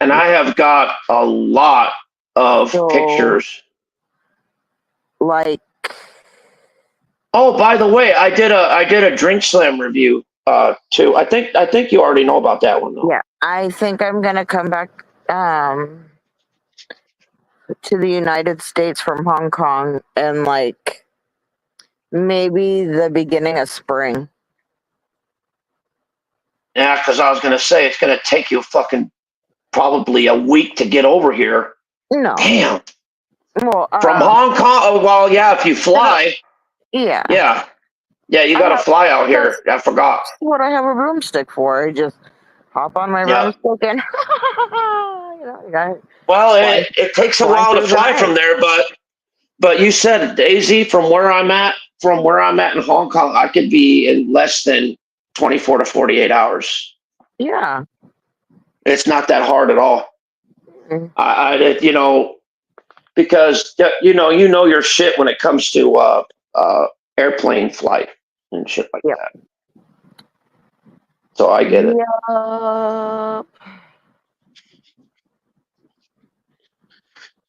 And I have got a lot of so pictures. like Oh, by the way, I did a Drink Slam review too. I think you already know about that one though. yeah, I think I'm gonna come back to the United States from Hong Kong in like maybe the beginning of spring. Yeah, because I was gonna say it's gonna take you fucking probably a week to get over here. No, Damn. well, From Hong Kong. Oh well, yeah. If you fly, yeah, yeah, yeah, you I got to have. fly out That's here. I forgot. what I have a broomstick for. I just hop on my Yeah. broomstick and you got Well, fly, it takes a fly while to through the fly night. from there, but you said Daisy from where I'm at in Hong Kong, I could be in less than 24 to 48 hours. Yeah. It's not that hard at all. Mm. You know, because you know your shit when it comes to airplane flight and shit like Yep. that. So I get it. Yep.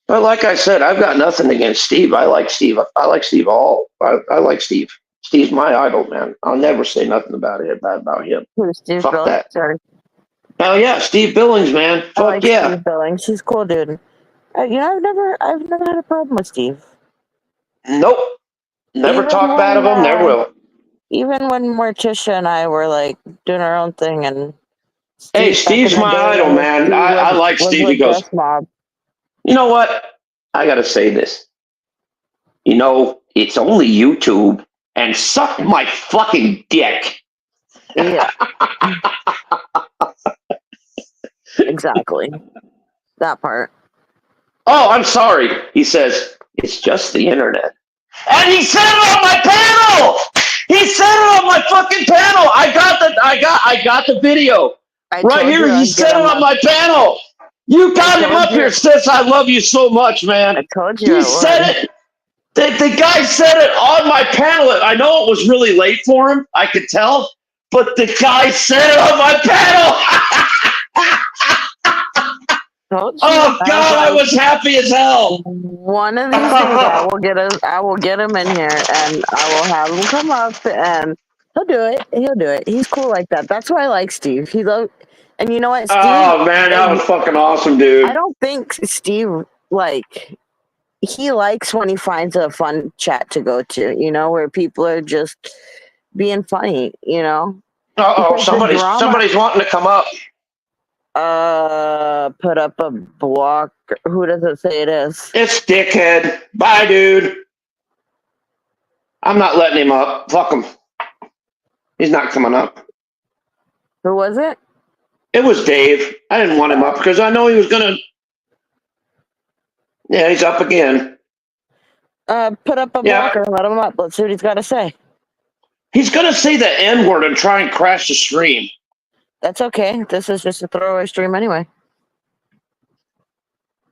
But like I said, I've got nothing against Steve. I like Steve. I like Steve all. I like Steve. Steve's my idol, man. I'll never say nothing bad about him. Who's Steve Fuck Billings? that. Sorry. Hell yeah, Steve Billings, man. I Fuck like yeah. Steve Billings. He's cool, dude. I've never had a problem with Steve. Nope. Never Even talk bad of when, him. Never will. even when Morticia and I were like doing our own thing, and Hey, Steve back in Steve's the my day idol, when man. Steve I like was Steve. He with goes, Death Mob. you know what? I gotta say this. You know, it's only YouTube and suck my fucking dick. Yeah, exactly. That part. Oh, I'm sorry. He says, it's just the internet. And he said it on my panel. He said it on my fucking panel. I got the video. I Right told here, you he I'd get said it him on up. my panel. You I got him told up you. here, sis. I love you so much, man. I told you He I said would. it. The guy said it on my panel. I know it was really late for him. I could tell. But the guy said it on my panel. Told you. Oh, I was God, I like, was happy as hell. one of these days I will get him in here and I will have him come up and he'll do it. He'll do it. He's cool like that. That's why I like Steve. And you know what, Steve Oh, man, that is was fucking awesome, I dude. don't think Steve like he likes when he finds a fun chat to go to, where people are just being funny. Uh-oh, Because the drama somebody's wanting to come up. put up a block. Who does it say it is? It's dickhead. Bye, dude. I'm not letting him up. Fuck him. He's not coming up. Who was it? It was Dave. I didn't want him up because I know he was gonna. Yeah, he's up again. Put up a Yeah, blocker and let him up. Let's see what he's got to say. he's gonna say the N word and try and crash the stream. That's okay. This is just a throwaway stream anyway.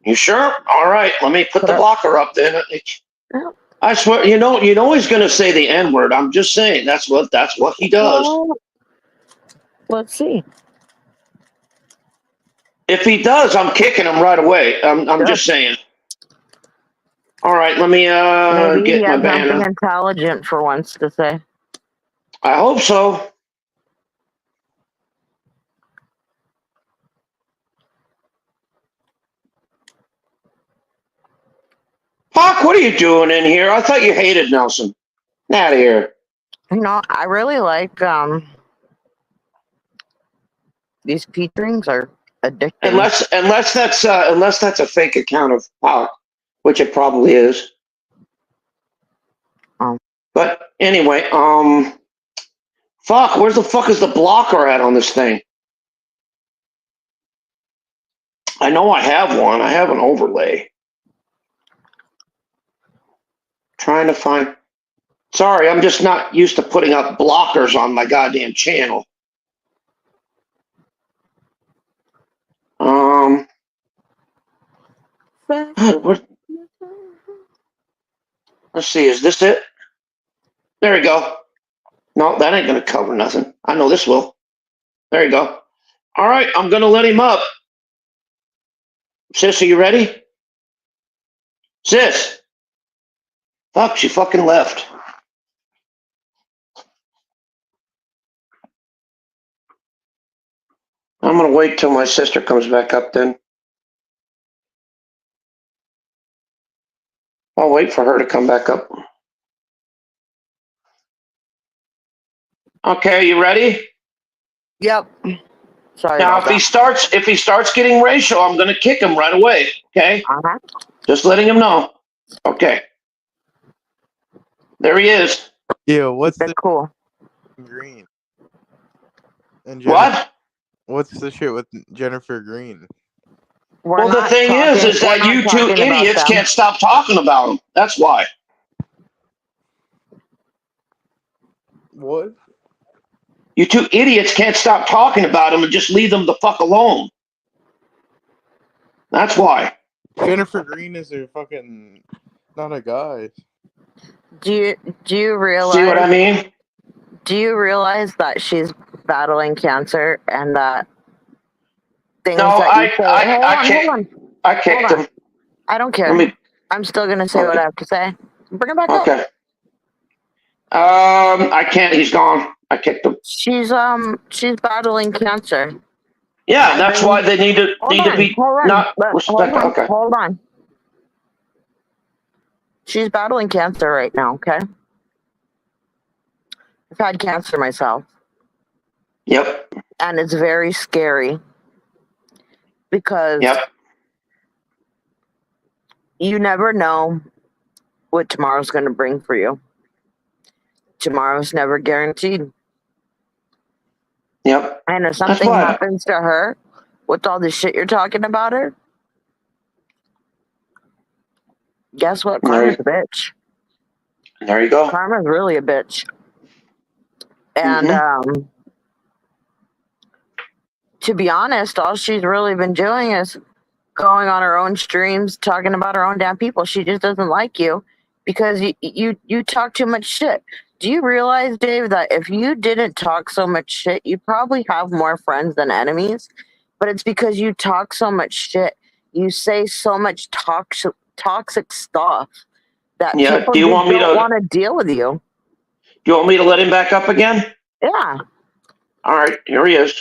You sure? All right. Let me put Put the up. blocker up then. Yeah. I swear, you know he's gonna say the N word. I'm just saying that's what he does. Well, let's see. If he does, I'm kicking him right away. I'm Good. just saying. All right, let me Maybe he get my has something banner. intelligent for once to say. I hope so. Hawk, what are you doing in here? I thought you hated Nelson. Get out of here. I really like these peach rings are addicting. Unless that's a fake account of Hawk, which it probably is. Oh. But anyway, fuck, where's the fuck is the blocker at on this thing? I know I have one. I have an overlay. Trying to find. Sorry, I'm just not used to putting up blockers on my goddamn channel. Let's see. Is this it? There we go. No, that ain't gonna cover nothing. I know this will. There you go. All right, I'm gonna let him up. Sis, are you ready? Sis. Fuck, she fucking left. I'm gonna wait till my sister comes back up then. I'll wait for her to come back up. Okay, you ready? Yep. Sorry Now, about that. if he starts getting racial, I'm gonna kick him right away. Okay, Uh-huh. just letting him know. Okay, there he is. Yeah, what's They're the cool. Green? And Jennifer, What? what's the shit with Jennifer Green? We're Well, the not thing talking. is We're that not you two talking about idiots them. can't stop talking about him. That's why. What? You two idiots can't stop talking about him and just leave them the fuck alone. That's why. Jennifer Green is a fucking not a guy. Do you See what realize? I mean? Do you realize that she's battling cancer and that things No, that you say? I Hold kicked on. him. I don't Let care. me. I'm still gonna say what Okay. I have to say. Bring it back up. Okay. I can't. He's gone. I kicked him. She's battling cancer. Yeah, And that's why then they need to be not respect. Okay. hold on. She's battling cancer right now, okay? I've had cancer myself. Yep. And it's very scary because Yep. you never know what tomorrow's gonna bring for you. Tomorrow's never guaranteed. Yep. And if That's something why. happens to her with all the shit you're talking about her, guess what? Karma's a bitch. There you go. Karma's really a bitch. And Mm-hmm. to be honest, all she's really been doing is going on her own streams, talking about her own damn people. She just doesn't like you because you talk too much shit. Do you realize, Dave, that if you didn't talk so much shit, you probably have more friends than enemies? But it's because you talk so much shit. You say so much toxic stuff that Yeah. people just don't want to deal with you. Do you want me to let him back up again? Yeah. All right. Here he is.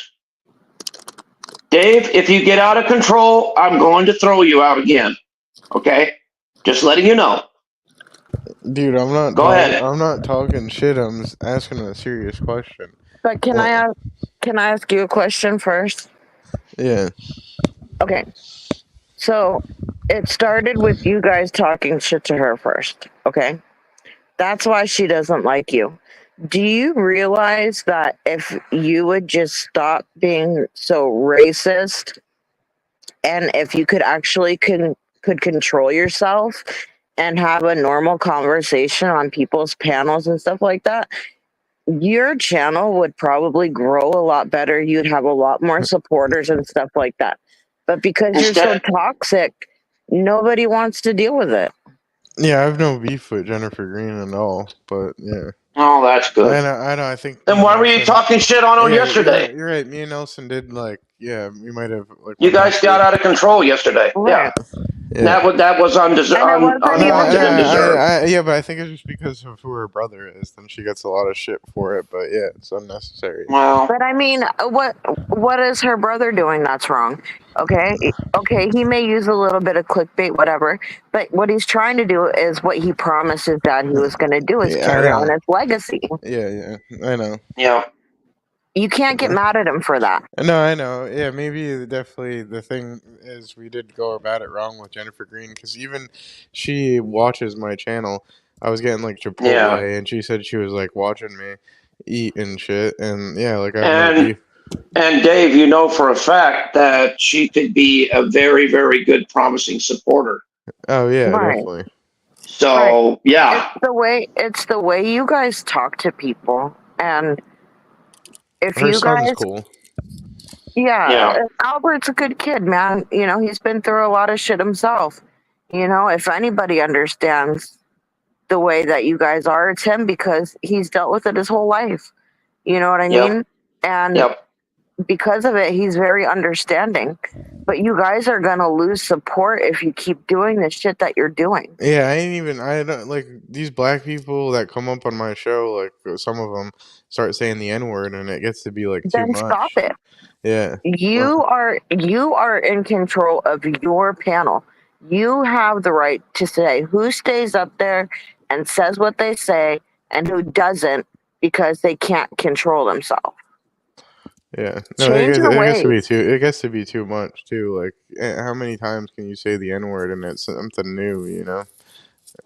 Dave, if you get out of control, I'm going to throw you out again. Okay. Just letting you know. Dude, Go ahead. I'm not talking shit. I'm just asking a serious question. But can I ask you a question first? Yeah. Okay. So it started with you guys talking shit to her first. Okay. That's why she doesn't like you. Do you realize that if you would just stop being so racist and if you could actually could control yourself and have a normal conversation on people's panels and stuff like that, your channel would probably grow a lot better. You'd have a lot more supporters and stuff like that. But because you're so Instead, toxic, nobody wants to deal with it. Yeah, I have no beef with Jennifer Green at all, but yeah. Oh, that's good. I know. I think. Then Me and why were you Nelson, talking shit on her yeah, yesterday? you're right. Me and Nelson did like, yeah, we might have like You went guys halfway. got out of control yesterday. Right. Yeah, Yeah. that was And it wasn't even unwarranted and that. deserved. Yeah, but I think it's just because of who her brother is. Then she gets a lot of shit for it. But yeah, it's unnecessary. Well, But I mean, what is her brother doing that's wrong? Okay, he may use a little bit of clickbait, whatever. But what he's trying to do is what he promised his dad he was going to do is Yeah, I carry on know. his legacy. Yeah, I know. yeah, You can't get mad at him for that. No, I know. Yeah, maybe definitely the thing is we did go about it wrong with Jennifer Green because even she watches my channel. I was getting like yeah. Chipotle, and she said she was like watching me eat and shit. And yeah, like I have no And beef. and Dave, you know for a fact that she could be a very, very good, promising supporter. Oh yeah, Right. definitely. Right. So It's yeah, the way you guys talk to people, and if Her you son's guys, cool. yeah, Albert's a good kid, man. He's been through a lot of shit himself. If anybody understands the way that you guys are, it's him because he's dealt with it his whole life. You know what I yep, mean? And yep, because of it, he's very understanding. But you guys are gonna lose support if you keep doing the shit that you're doing. Yeah, I don't like these black people that come up on my show. Like some of them start saying the N word, and it gets to be like too Then stop much. it. Yeah. You are in control of your panel. You have the right to say who stays up there and says what they say and who doesn't because they can't control themselves. Yeah, no, Change your it gets to be ways. too. It gets to be too much too. Like, how many times can you say the N word and it's something new? You know?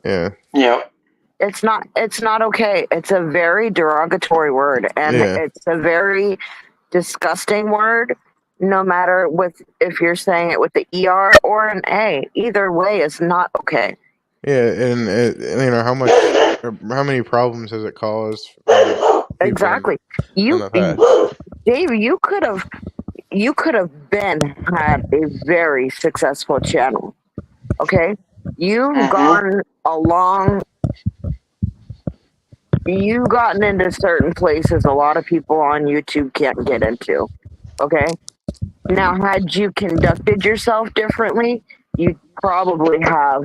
Yeah, yep. It's not okay. It's a very derogatory word and yeah, it's a very disgusting word no matter with if you're saying it with the ER or an A. Either way is not okay. yeah. And how many problems has it caused? People Exactly. in You the past. Dave, you could have been had a very successful channel. Okay? You've Mm-hmm. gone along you've gotten into certain places a lot of people on YouTube can't get into. Okay? Now had you conducted yourself differently, you'd probably have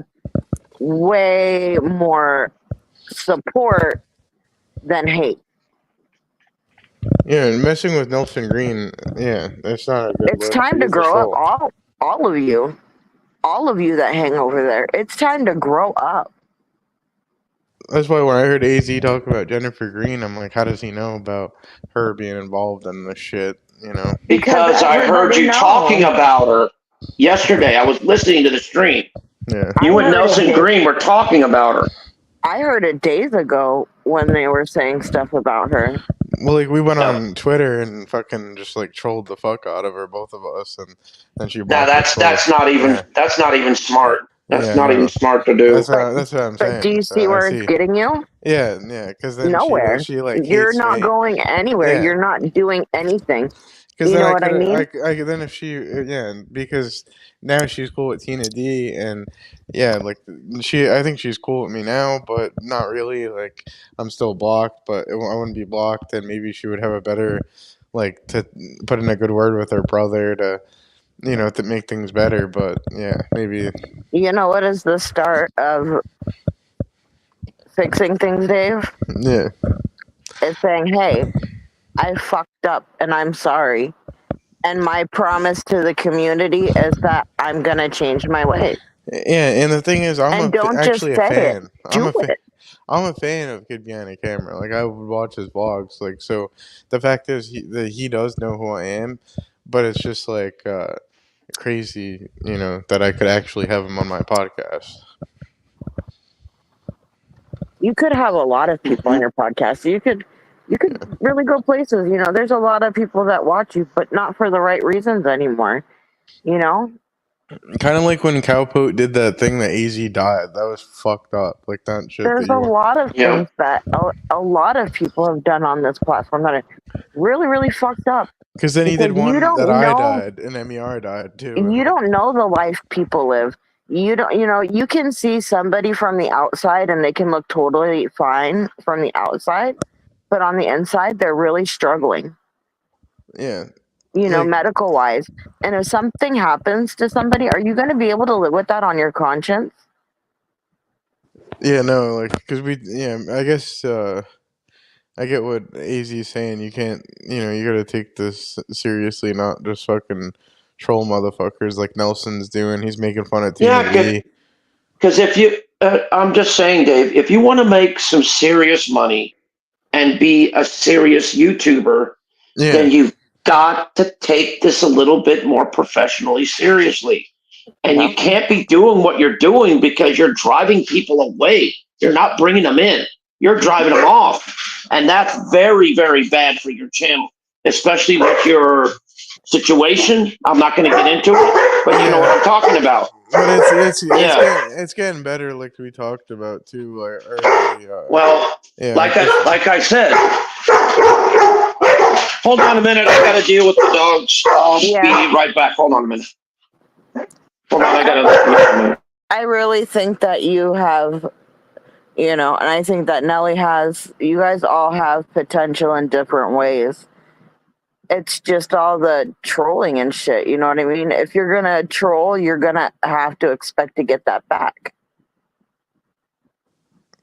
way more support than hate. Yeah, and messing with Nelson Green. Yeah, that's not a good It's look. time to He's a grow up. troll. All of you that hang over there. It's time to grow up. That's why when I heard AZ talk about Jennifer Green, I'm like, how does he know about her being involved in this shit? You know? Because Because I heard everybody you talking knows. about her yesterday. I was listening to the stream. Yeah. I You and heard it. Nelson Green were talking about her. I heard it days ago when they were saying stuff about her. Well, like we went Yep. on Twitter and fucking just like trolled the fuck out of her, both of us, and then she Now blocked us both. Yeah, that's not even smart. That's yeah, I not even know. smart to do. But That's what I'm but do saying. you So see I where it's see. getting you? Yeah, yeah, because then Nowhere. she like You're hates not me. going anywhere. Yeah, You're not doing anything. because You then know I what I could mean? then if she yeah because now she's cool with Tina D and yeah like I think she's cool with me now, but not really. Like I'm still blocked, but I wouldn't be blocked, and maybe she would have a better like to put in a good word with her brother to to make things better. But yeah, maybe. You know what is the start of fixing things, Dave? Yeah, It's saying, "Hey, I fucked up and I'm sorry." And my promise to the community is that I'm gonna change my ways. yeah. And the thing is, And don't just actually a say it, fan. do it. I'm a fan of Kid Behind the Camera. Like I would watch his vlogs. Like so, the fact is that he does know who I am, but it's just like crazy, that I could actually have him on my podcast. You could have a lot of people on Mm-hmm. your podcast. You could really go places. There's a lot of people that watch you, but not for the right reasons anymore. You know, Kind of like when Cowpoat did that thing that AZ died. That was fucked up. Like that shit that there's a you want. lot of Yeah. things that a lot of people have done on this platform that are really, really fucked up Because then he because did one that I died and MER died too, and you like don't know the life people live. You don't, you can see somebody from the outside and they can look totally fine from the outside, but on the inside, they're really struggling, Yeah, like medical wise. And if something happens to somebody, are you going to be able to live with that on your conscience? yeah, no, like because I guess I get what AZ is saying. You can't, you gotta take this seriously, not just fucking troll motherfuckers like Nelson's doing. He's making fun of Tina Yeah, D. because if you, I'm just saying, Dave, if you want to make some serious money and be a serious YouTuber, Yeah, then you've got to take this a little bit more professionally seriously. And Yeah. you can't be doing what you're doing because you're driving people away. You're not bringing them in. You're driving them off. And that's very, very bad for your channel, especially with your situation. I'm not going to get into it, but you know what yeah, I'm talking about. but Yeah. it's getting better, like we talked about too, like early. Well, Yeah, just like I said, hold on a minute. I got to deal with the dogs. I'll be Yeah. right back. Hold on a minute. Hold on. I I, got to. I really think that you have, and I think that Nelly has, you guys all have potential in different ways. It's just all the trolling and shit. You know what I mean? If you're going to troll, you're going to have to expect to get that back.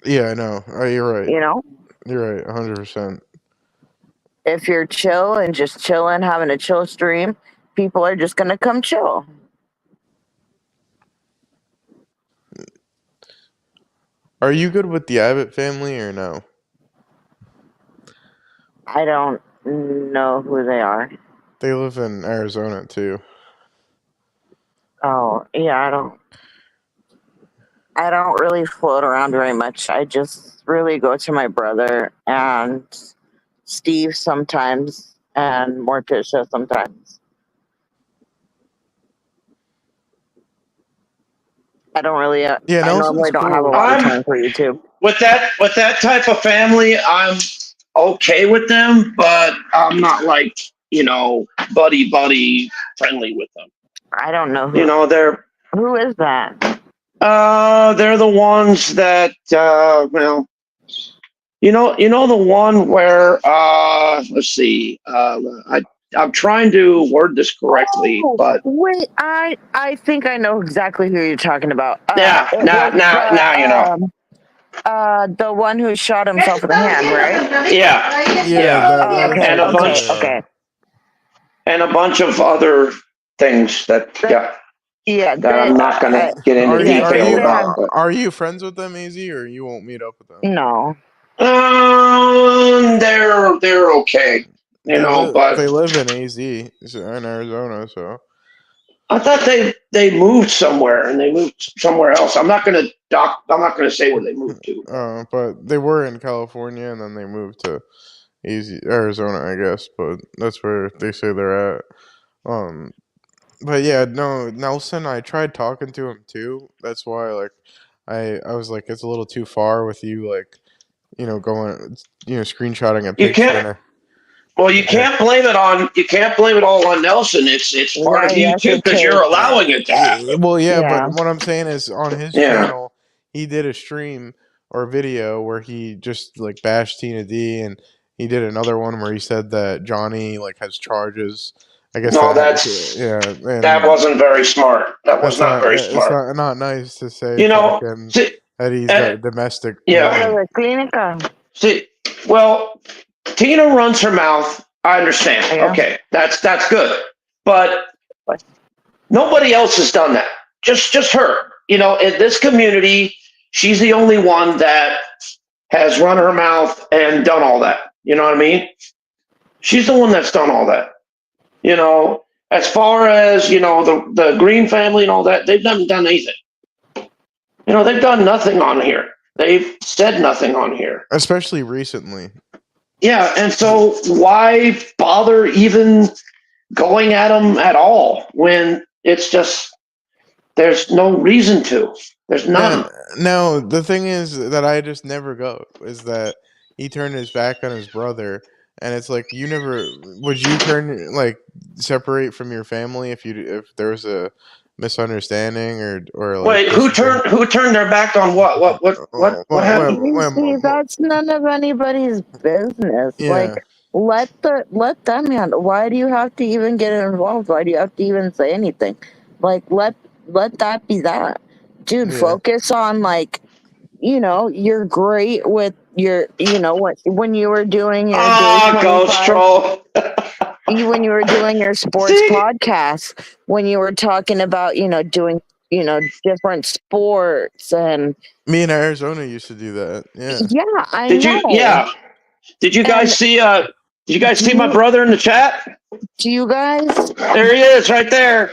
yeah, I know. You're right. You know? You're right, 100%. If you're chill and just chilling, having a chill stream, people are just going to come chill. Are you good with the Abbott family or no? I don't know who they are. They live in Arizona too. Oh, yeah, I don't really float around very much. I just really go to my brother and Steve sometimes and Morticia sometimes. I don't really Yeah, I Nelson's normally don't have a cool. lot of I'm time for YouTube. with that type of family. I'm okay with them, but I'm not like buddy friendly with them. I don't know You who know, who is that? they're the ones that the one where let's see, I'm trying to word this correctly, Oh, but wait, I think I know exactly who you're talking about. yeah, It now was now now you know. the one who shot himself in the hand, right? Yeah, Yeah, yeah, Oh, that's okay, and a okay, bunch the okay. and a bunch of other things that That, yeah yeah, that I'm not going to get into Are you yeah, are detail they you have about, but are you friends with them, AZ, or you won't meet up with them? no. they're okay, They but live in AZ, so in Arizona, so I thought they moved somewhere and they moved somewhere else. I'm not going to say where they moved to. But but they were in California and then they moved to AZ, Arizona, I guess, but that's where they say they're at. Um, but yeah, no, Nelson, I tried talking to him too. That's why, like, I was like, it's a little too far with you, like, going, screenshotting a you picture can't. and Well, you yeah. can't blame it on. You can't blame it all on Nelson. It's part Yeah, of you have YouTube to because you're take allowing it to happen. Well, yeah, but yeah. what I'm saying is on his Yeah. channel, he did a stream or video where he just like bashed Tina D, and he did another one where he said that Johnny like has charges. I guess No, that yeah, that and wasn't very smart. That was that's not not very it's smart. not nice to say You know. fucking See, that he's uh, got domestic Go yeah. one. to the clinica. See, well, Tina runs her mouth. I understand. Yeah. Okay, that's good. But nobody else has done that. Just her. In this community, she's the only one that has run her mouth and done all that. You know what I mean? She's the one that's done all that. As far as the Green family and all that, they've not done anything. They've done nothing on here. They've said nothing on here. Especially recently. Yeah, and so why bother even going at them at all when it's just there's no reason to. There's No, none. no, the thing is that I just never go is that he turned his back on his brother, and it's like you never would you turn like separate from your family if there was a misunderstanding or like Wait, disagreement. who turned their back on what? What happened? You see, that's none of anybody's business. Yeah, Like, let them handle. Why do you have to even get involved? Why do you have to even say anything? Like, let that be that, dude. yeah. Focus on, like, you're great with your, when you were doing your day Ah, Ghost 25, Troll. when you were doing your sports See? podcast, when you were talking about, doing, different sports, and Me in Arizona used to do that. Yeah. yeah, I Did you? know. Yeah. Did you guys And see? Did you guys do see my you brother in the chat? do you guys There he is, right there.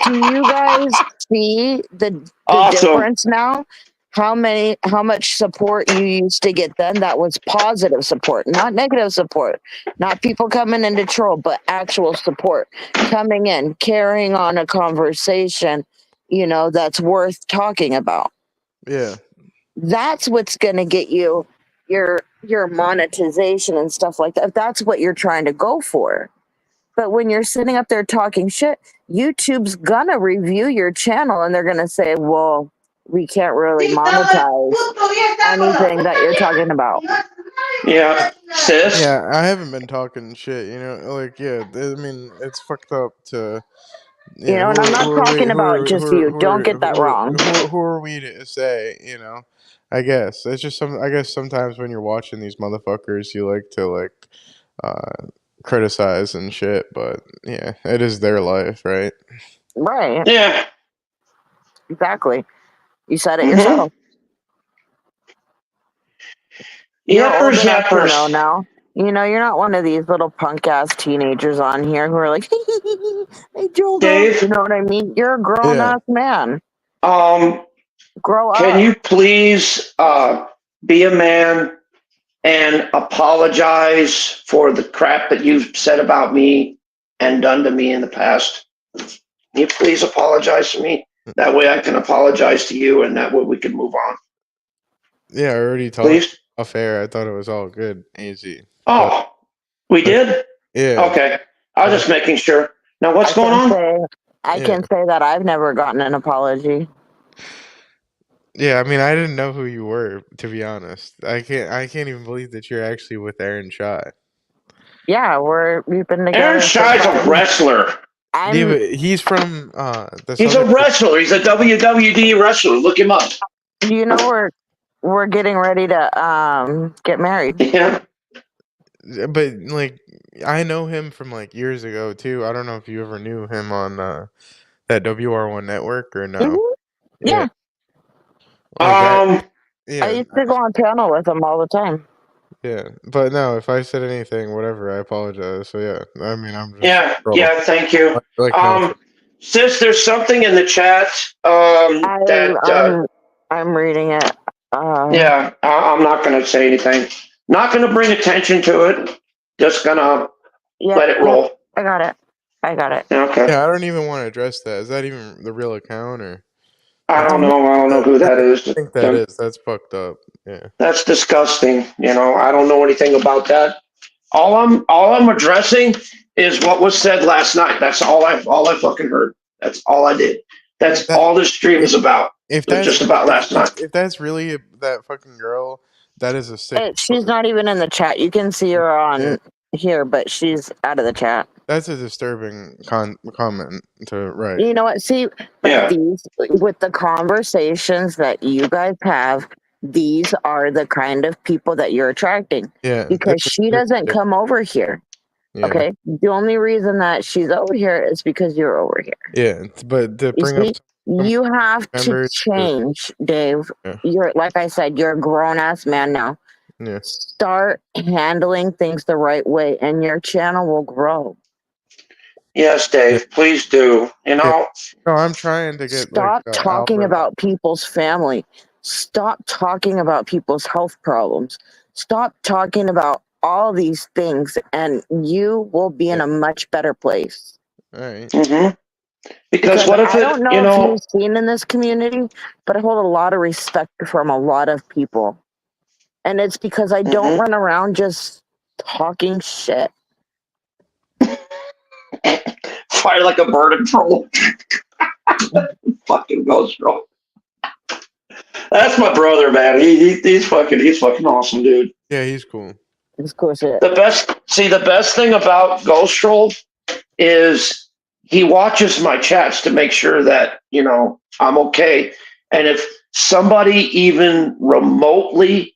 do you guys see the Awesome. difference now? How much support you used to get then, that was positive support, not negative support, not people coming in to troll, but actual support coming in, carrying on a conversation, that's worth talking about. Yeah. That's what's going to get you your monetization and stuff like that, if that's what you're trying to go for. But when you're sitting up there talking shit, YouTube's gonna review your channel and they're gonna say, well, we can't really monetize anything that you're talking about. Yeah, sis. Yeah, I haven't been talking shit, like yeah, I mean, it's fucked up to yeah, And I'm not talking about just you. Don't get that wrong. who are we to say, I guess. It's just I guess sometimes when you're watching these motherfuckers, you like to uh criticize and shit, but yeah, it is their life, right? Right. Yeah. Exactly. You said it Mm-hmm. yourself. You're old Yepers, enough to know yappers. now. You're not one of these little punk ass teenagers on here who are like, hey, Joel, you Dave, know what I mean? You're a grown Yeah. ass man. um, Grow can up. you please be a man and apologize for the crap that you've said about me and done to me in the past? Can you please apologize to me? That way I can apologize to you and that way we can move on. Yeah, I already talked Please? off air. I thought it was all good, easy. But Oh, we but did? yeah, Okay. I was but just making sure. Now, what's I going can on? say I yeah. can say that I've never gotten an apology. Yeah, I mean, I didn't know who you were, to be honest. I can't even believe that you're actually with Aaron Shot. Yeah, we've been Aaron together for Shy's a wrestler. Yeah, I'm but he's from the He's a southern. wrestler. He's a WWD wrestler. Look him up. we're getting ready to get married. Yeah. But like, I know him from like years ago too. I don't know if you ever knew him on that WR1 network or no. Hmm. Yeah, Yeah, like Um. I yeah, used to go on panel with him all the time. yeah. But no, if I said anything, whatever, I apologize. So yeah, I mean, I'm just Yeah. Yeah. Thank you. no. Um. Sis, there's something in the chat. I That. I'm reading it. Yeah. I'm not going to say anything. Not going to bring attention to it. Just gonna Yep, let it yep. roll. I got it. I got it. Okay. Yeah, I don't even want to address that. Is that even the real account or? I I don't think know. I don't know that, who I that think, is. I think that is that's fucked up. Yeah. That's disgusting. I don't know anything about that. All I'm addressing is what was said last night. That's all I fucking heard. That's all I did. That's That all this stream if is about. if It was that's just about last night. if that's really that fucking girl, that is a sick. She's not even in the chat. You can see her Yeah, on here, but she's out of the chat. that's a disturbing comment to write. You know what? See, but Yeah. these, with the conversations that you guys have, these are the kind of people that you're attracting, Yeah, because she doesn't yeah, come over here. yeah, Okay. The only reason that she's over here is because you're over here. yeah. But to You bring up see, some you have to members, change, Dave. yeah, You're, like I said, you're a grown ass man now. yeah, Start handling things the right way, and your channel will grow. Yes, yeah, Dave. Please do. yeah. No, I'm trying to get like Stop talking algorithm. about people's family. Stop talking about people's health problems. Stop talking about all these things, and you will be in Yeah, a much better place. all right. Hmm. Because Because what if I don't it? know if you've seen in this community, but I hold a lot of respect from a lot of people. And it's because I don't Hmm. run around just talking shit. Fire like a bird and troll. Fucking Ghost Troll. That's my brother, man. He's fucking awesome, dude. Yeah, he's cool. Of course it. The best thing about Ghost Troll is he watches my chats to make sure that, I'm okay. And if somebody even remotely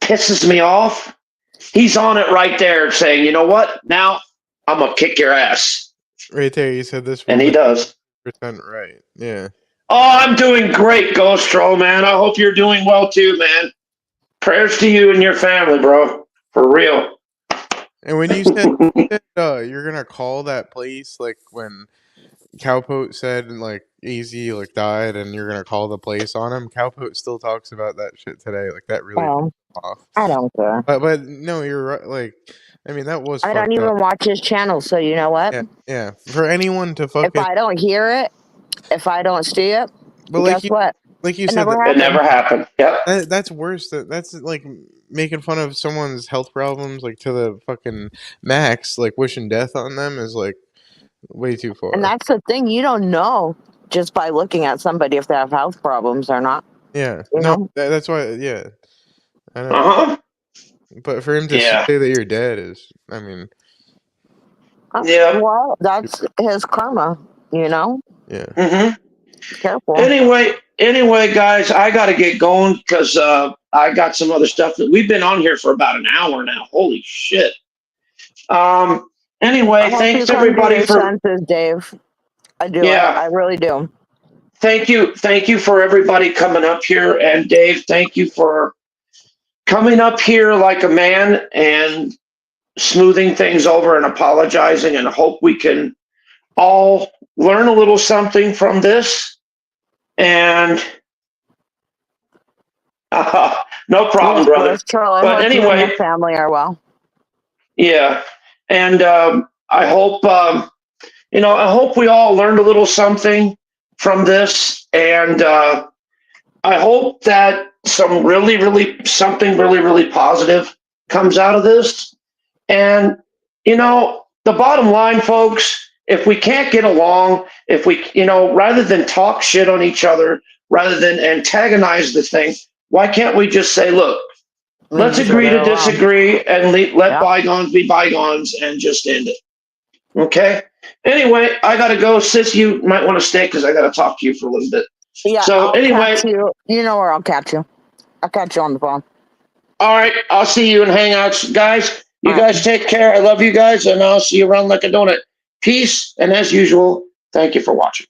pisses me off, he's on it right there saying, you know what? Now I'm going to kick your ass. Right there, you said this And he woman does. right. Yeah. Oh, I'm doing great, Ghost Troll, man. I hope you're doing well too, man. Prayers to you and your family, bro. For real. And when you said you're gonna call that place, like when Cowpote said like Easy like died, and you're gonna call the place on him, Cowpote still talks about that shit today. Like that really Well, off. I don't care. But no, you're right. Like, I mean, that was I don't fucked up. even watch his channel, so you know what? Yeah. For anyone to If fucking, I don't hear it, if I don't see it, but guess what? like you It said, never It happened. never happened. Yep. that's worse. That's like making fun of someone's health problems, like to the fucking max. Like wishing death on them is like way too far. And that's the thing, you don't know just by looking at somebody if they have health problems or not. Yeah. You No, know? that's why. Yeah. I know. Uh-huh. But for him to Yeah. say that you're dead is, I mean, Yeah. Well, that's his karma, you know? yeah. Mm-hmm. Careful. Anyway, guys, I got to get going because I got some other stuff that we've been on here for about an hour now. Holy shit. I Anyway, hope you thanks come to everybody your for senses, Dave. I do. yeah. I really do. Thank you for everybody coming up here, and Dave, thank you for coming up here like a man and smoothing things over and apologizing, and hope we can all learn a little something from this. And no problem, Yes, brother. Ghost Troll. I But hope you and anyway, your family are well. yeah, and I hope I hope we all learned a little something from this, and I hope that some something really positive comes out of this. And the bottom line, folks, if we can't get along, if we, rather than talk shit on each other, rather than antagonize the thing, why can't we just say, look, let's Leave each agree other to alone. disagree and let Yeah. bygones be bygones and just end it. Okay. Anyway, I gotta go. Sis, you might want to stay because I gotta talk to you for a little bit. Yeah, So I'll anyway, catch you. You know where I'll catch you. I'll catch you on the phone. all right, I'll see you in Hangouts, guys. You All right. guys take care. I love you guys, and I'll see you around like a donut. Peace, and as usual, thank you for watching.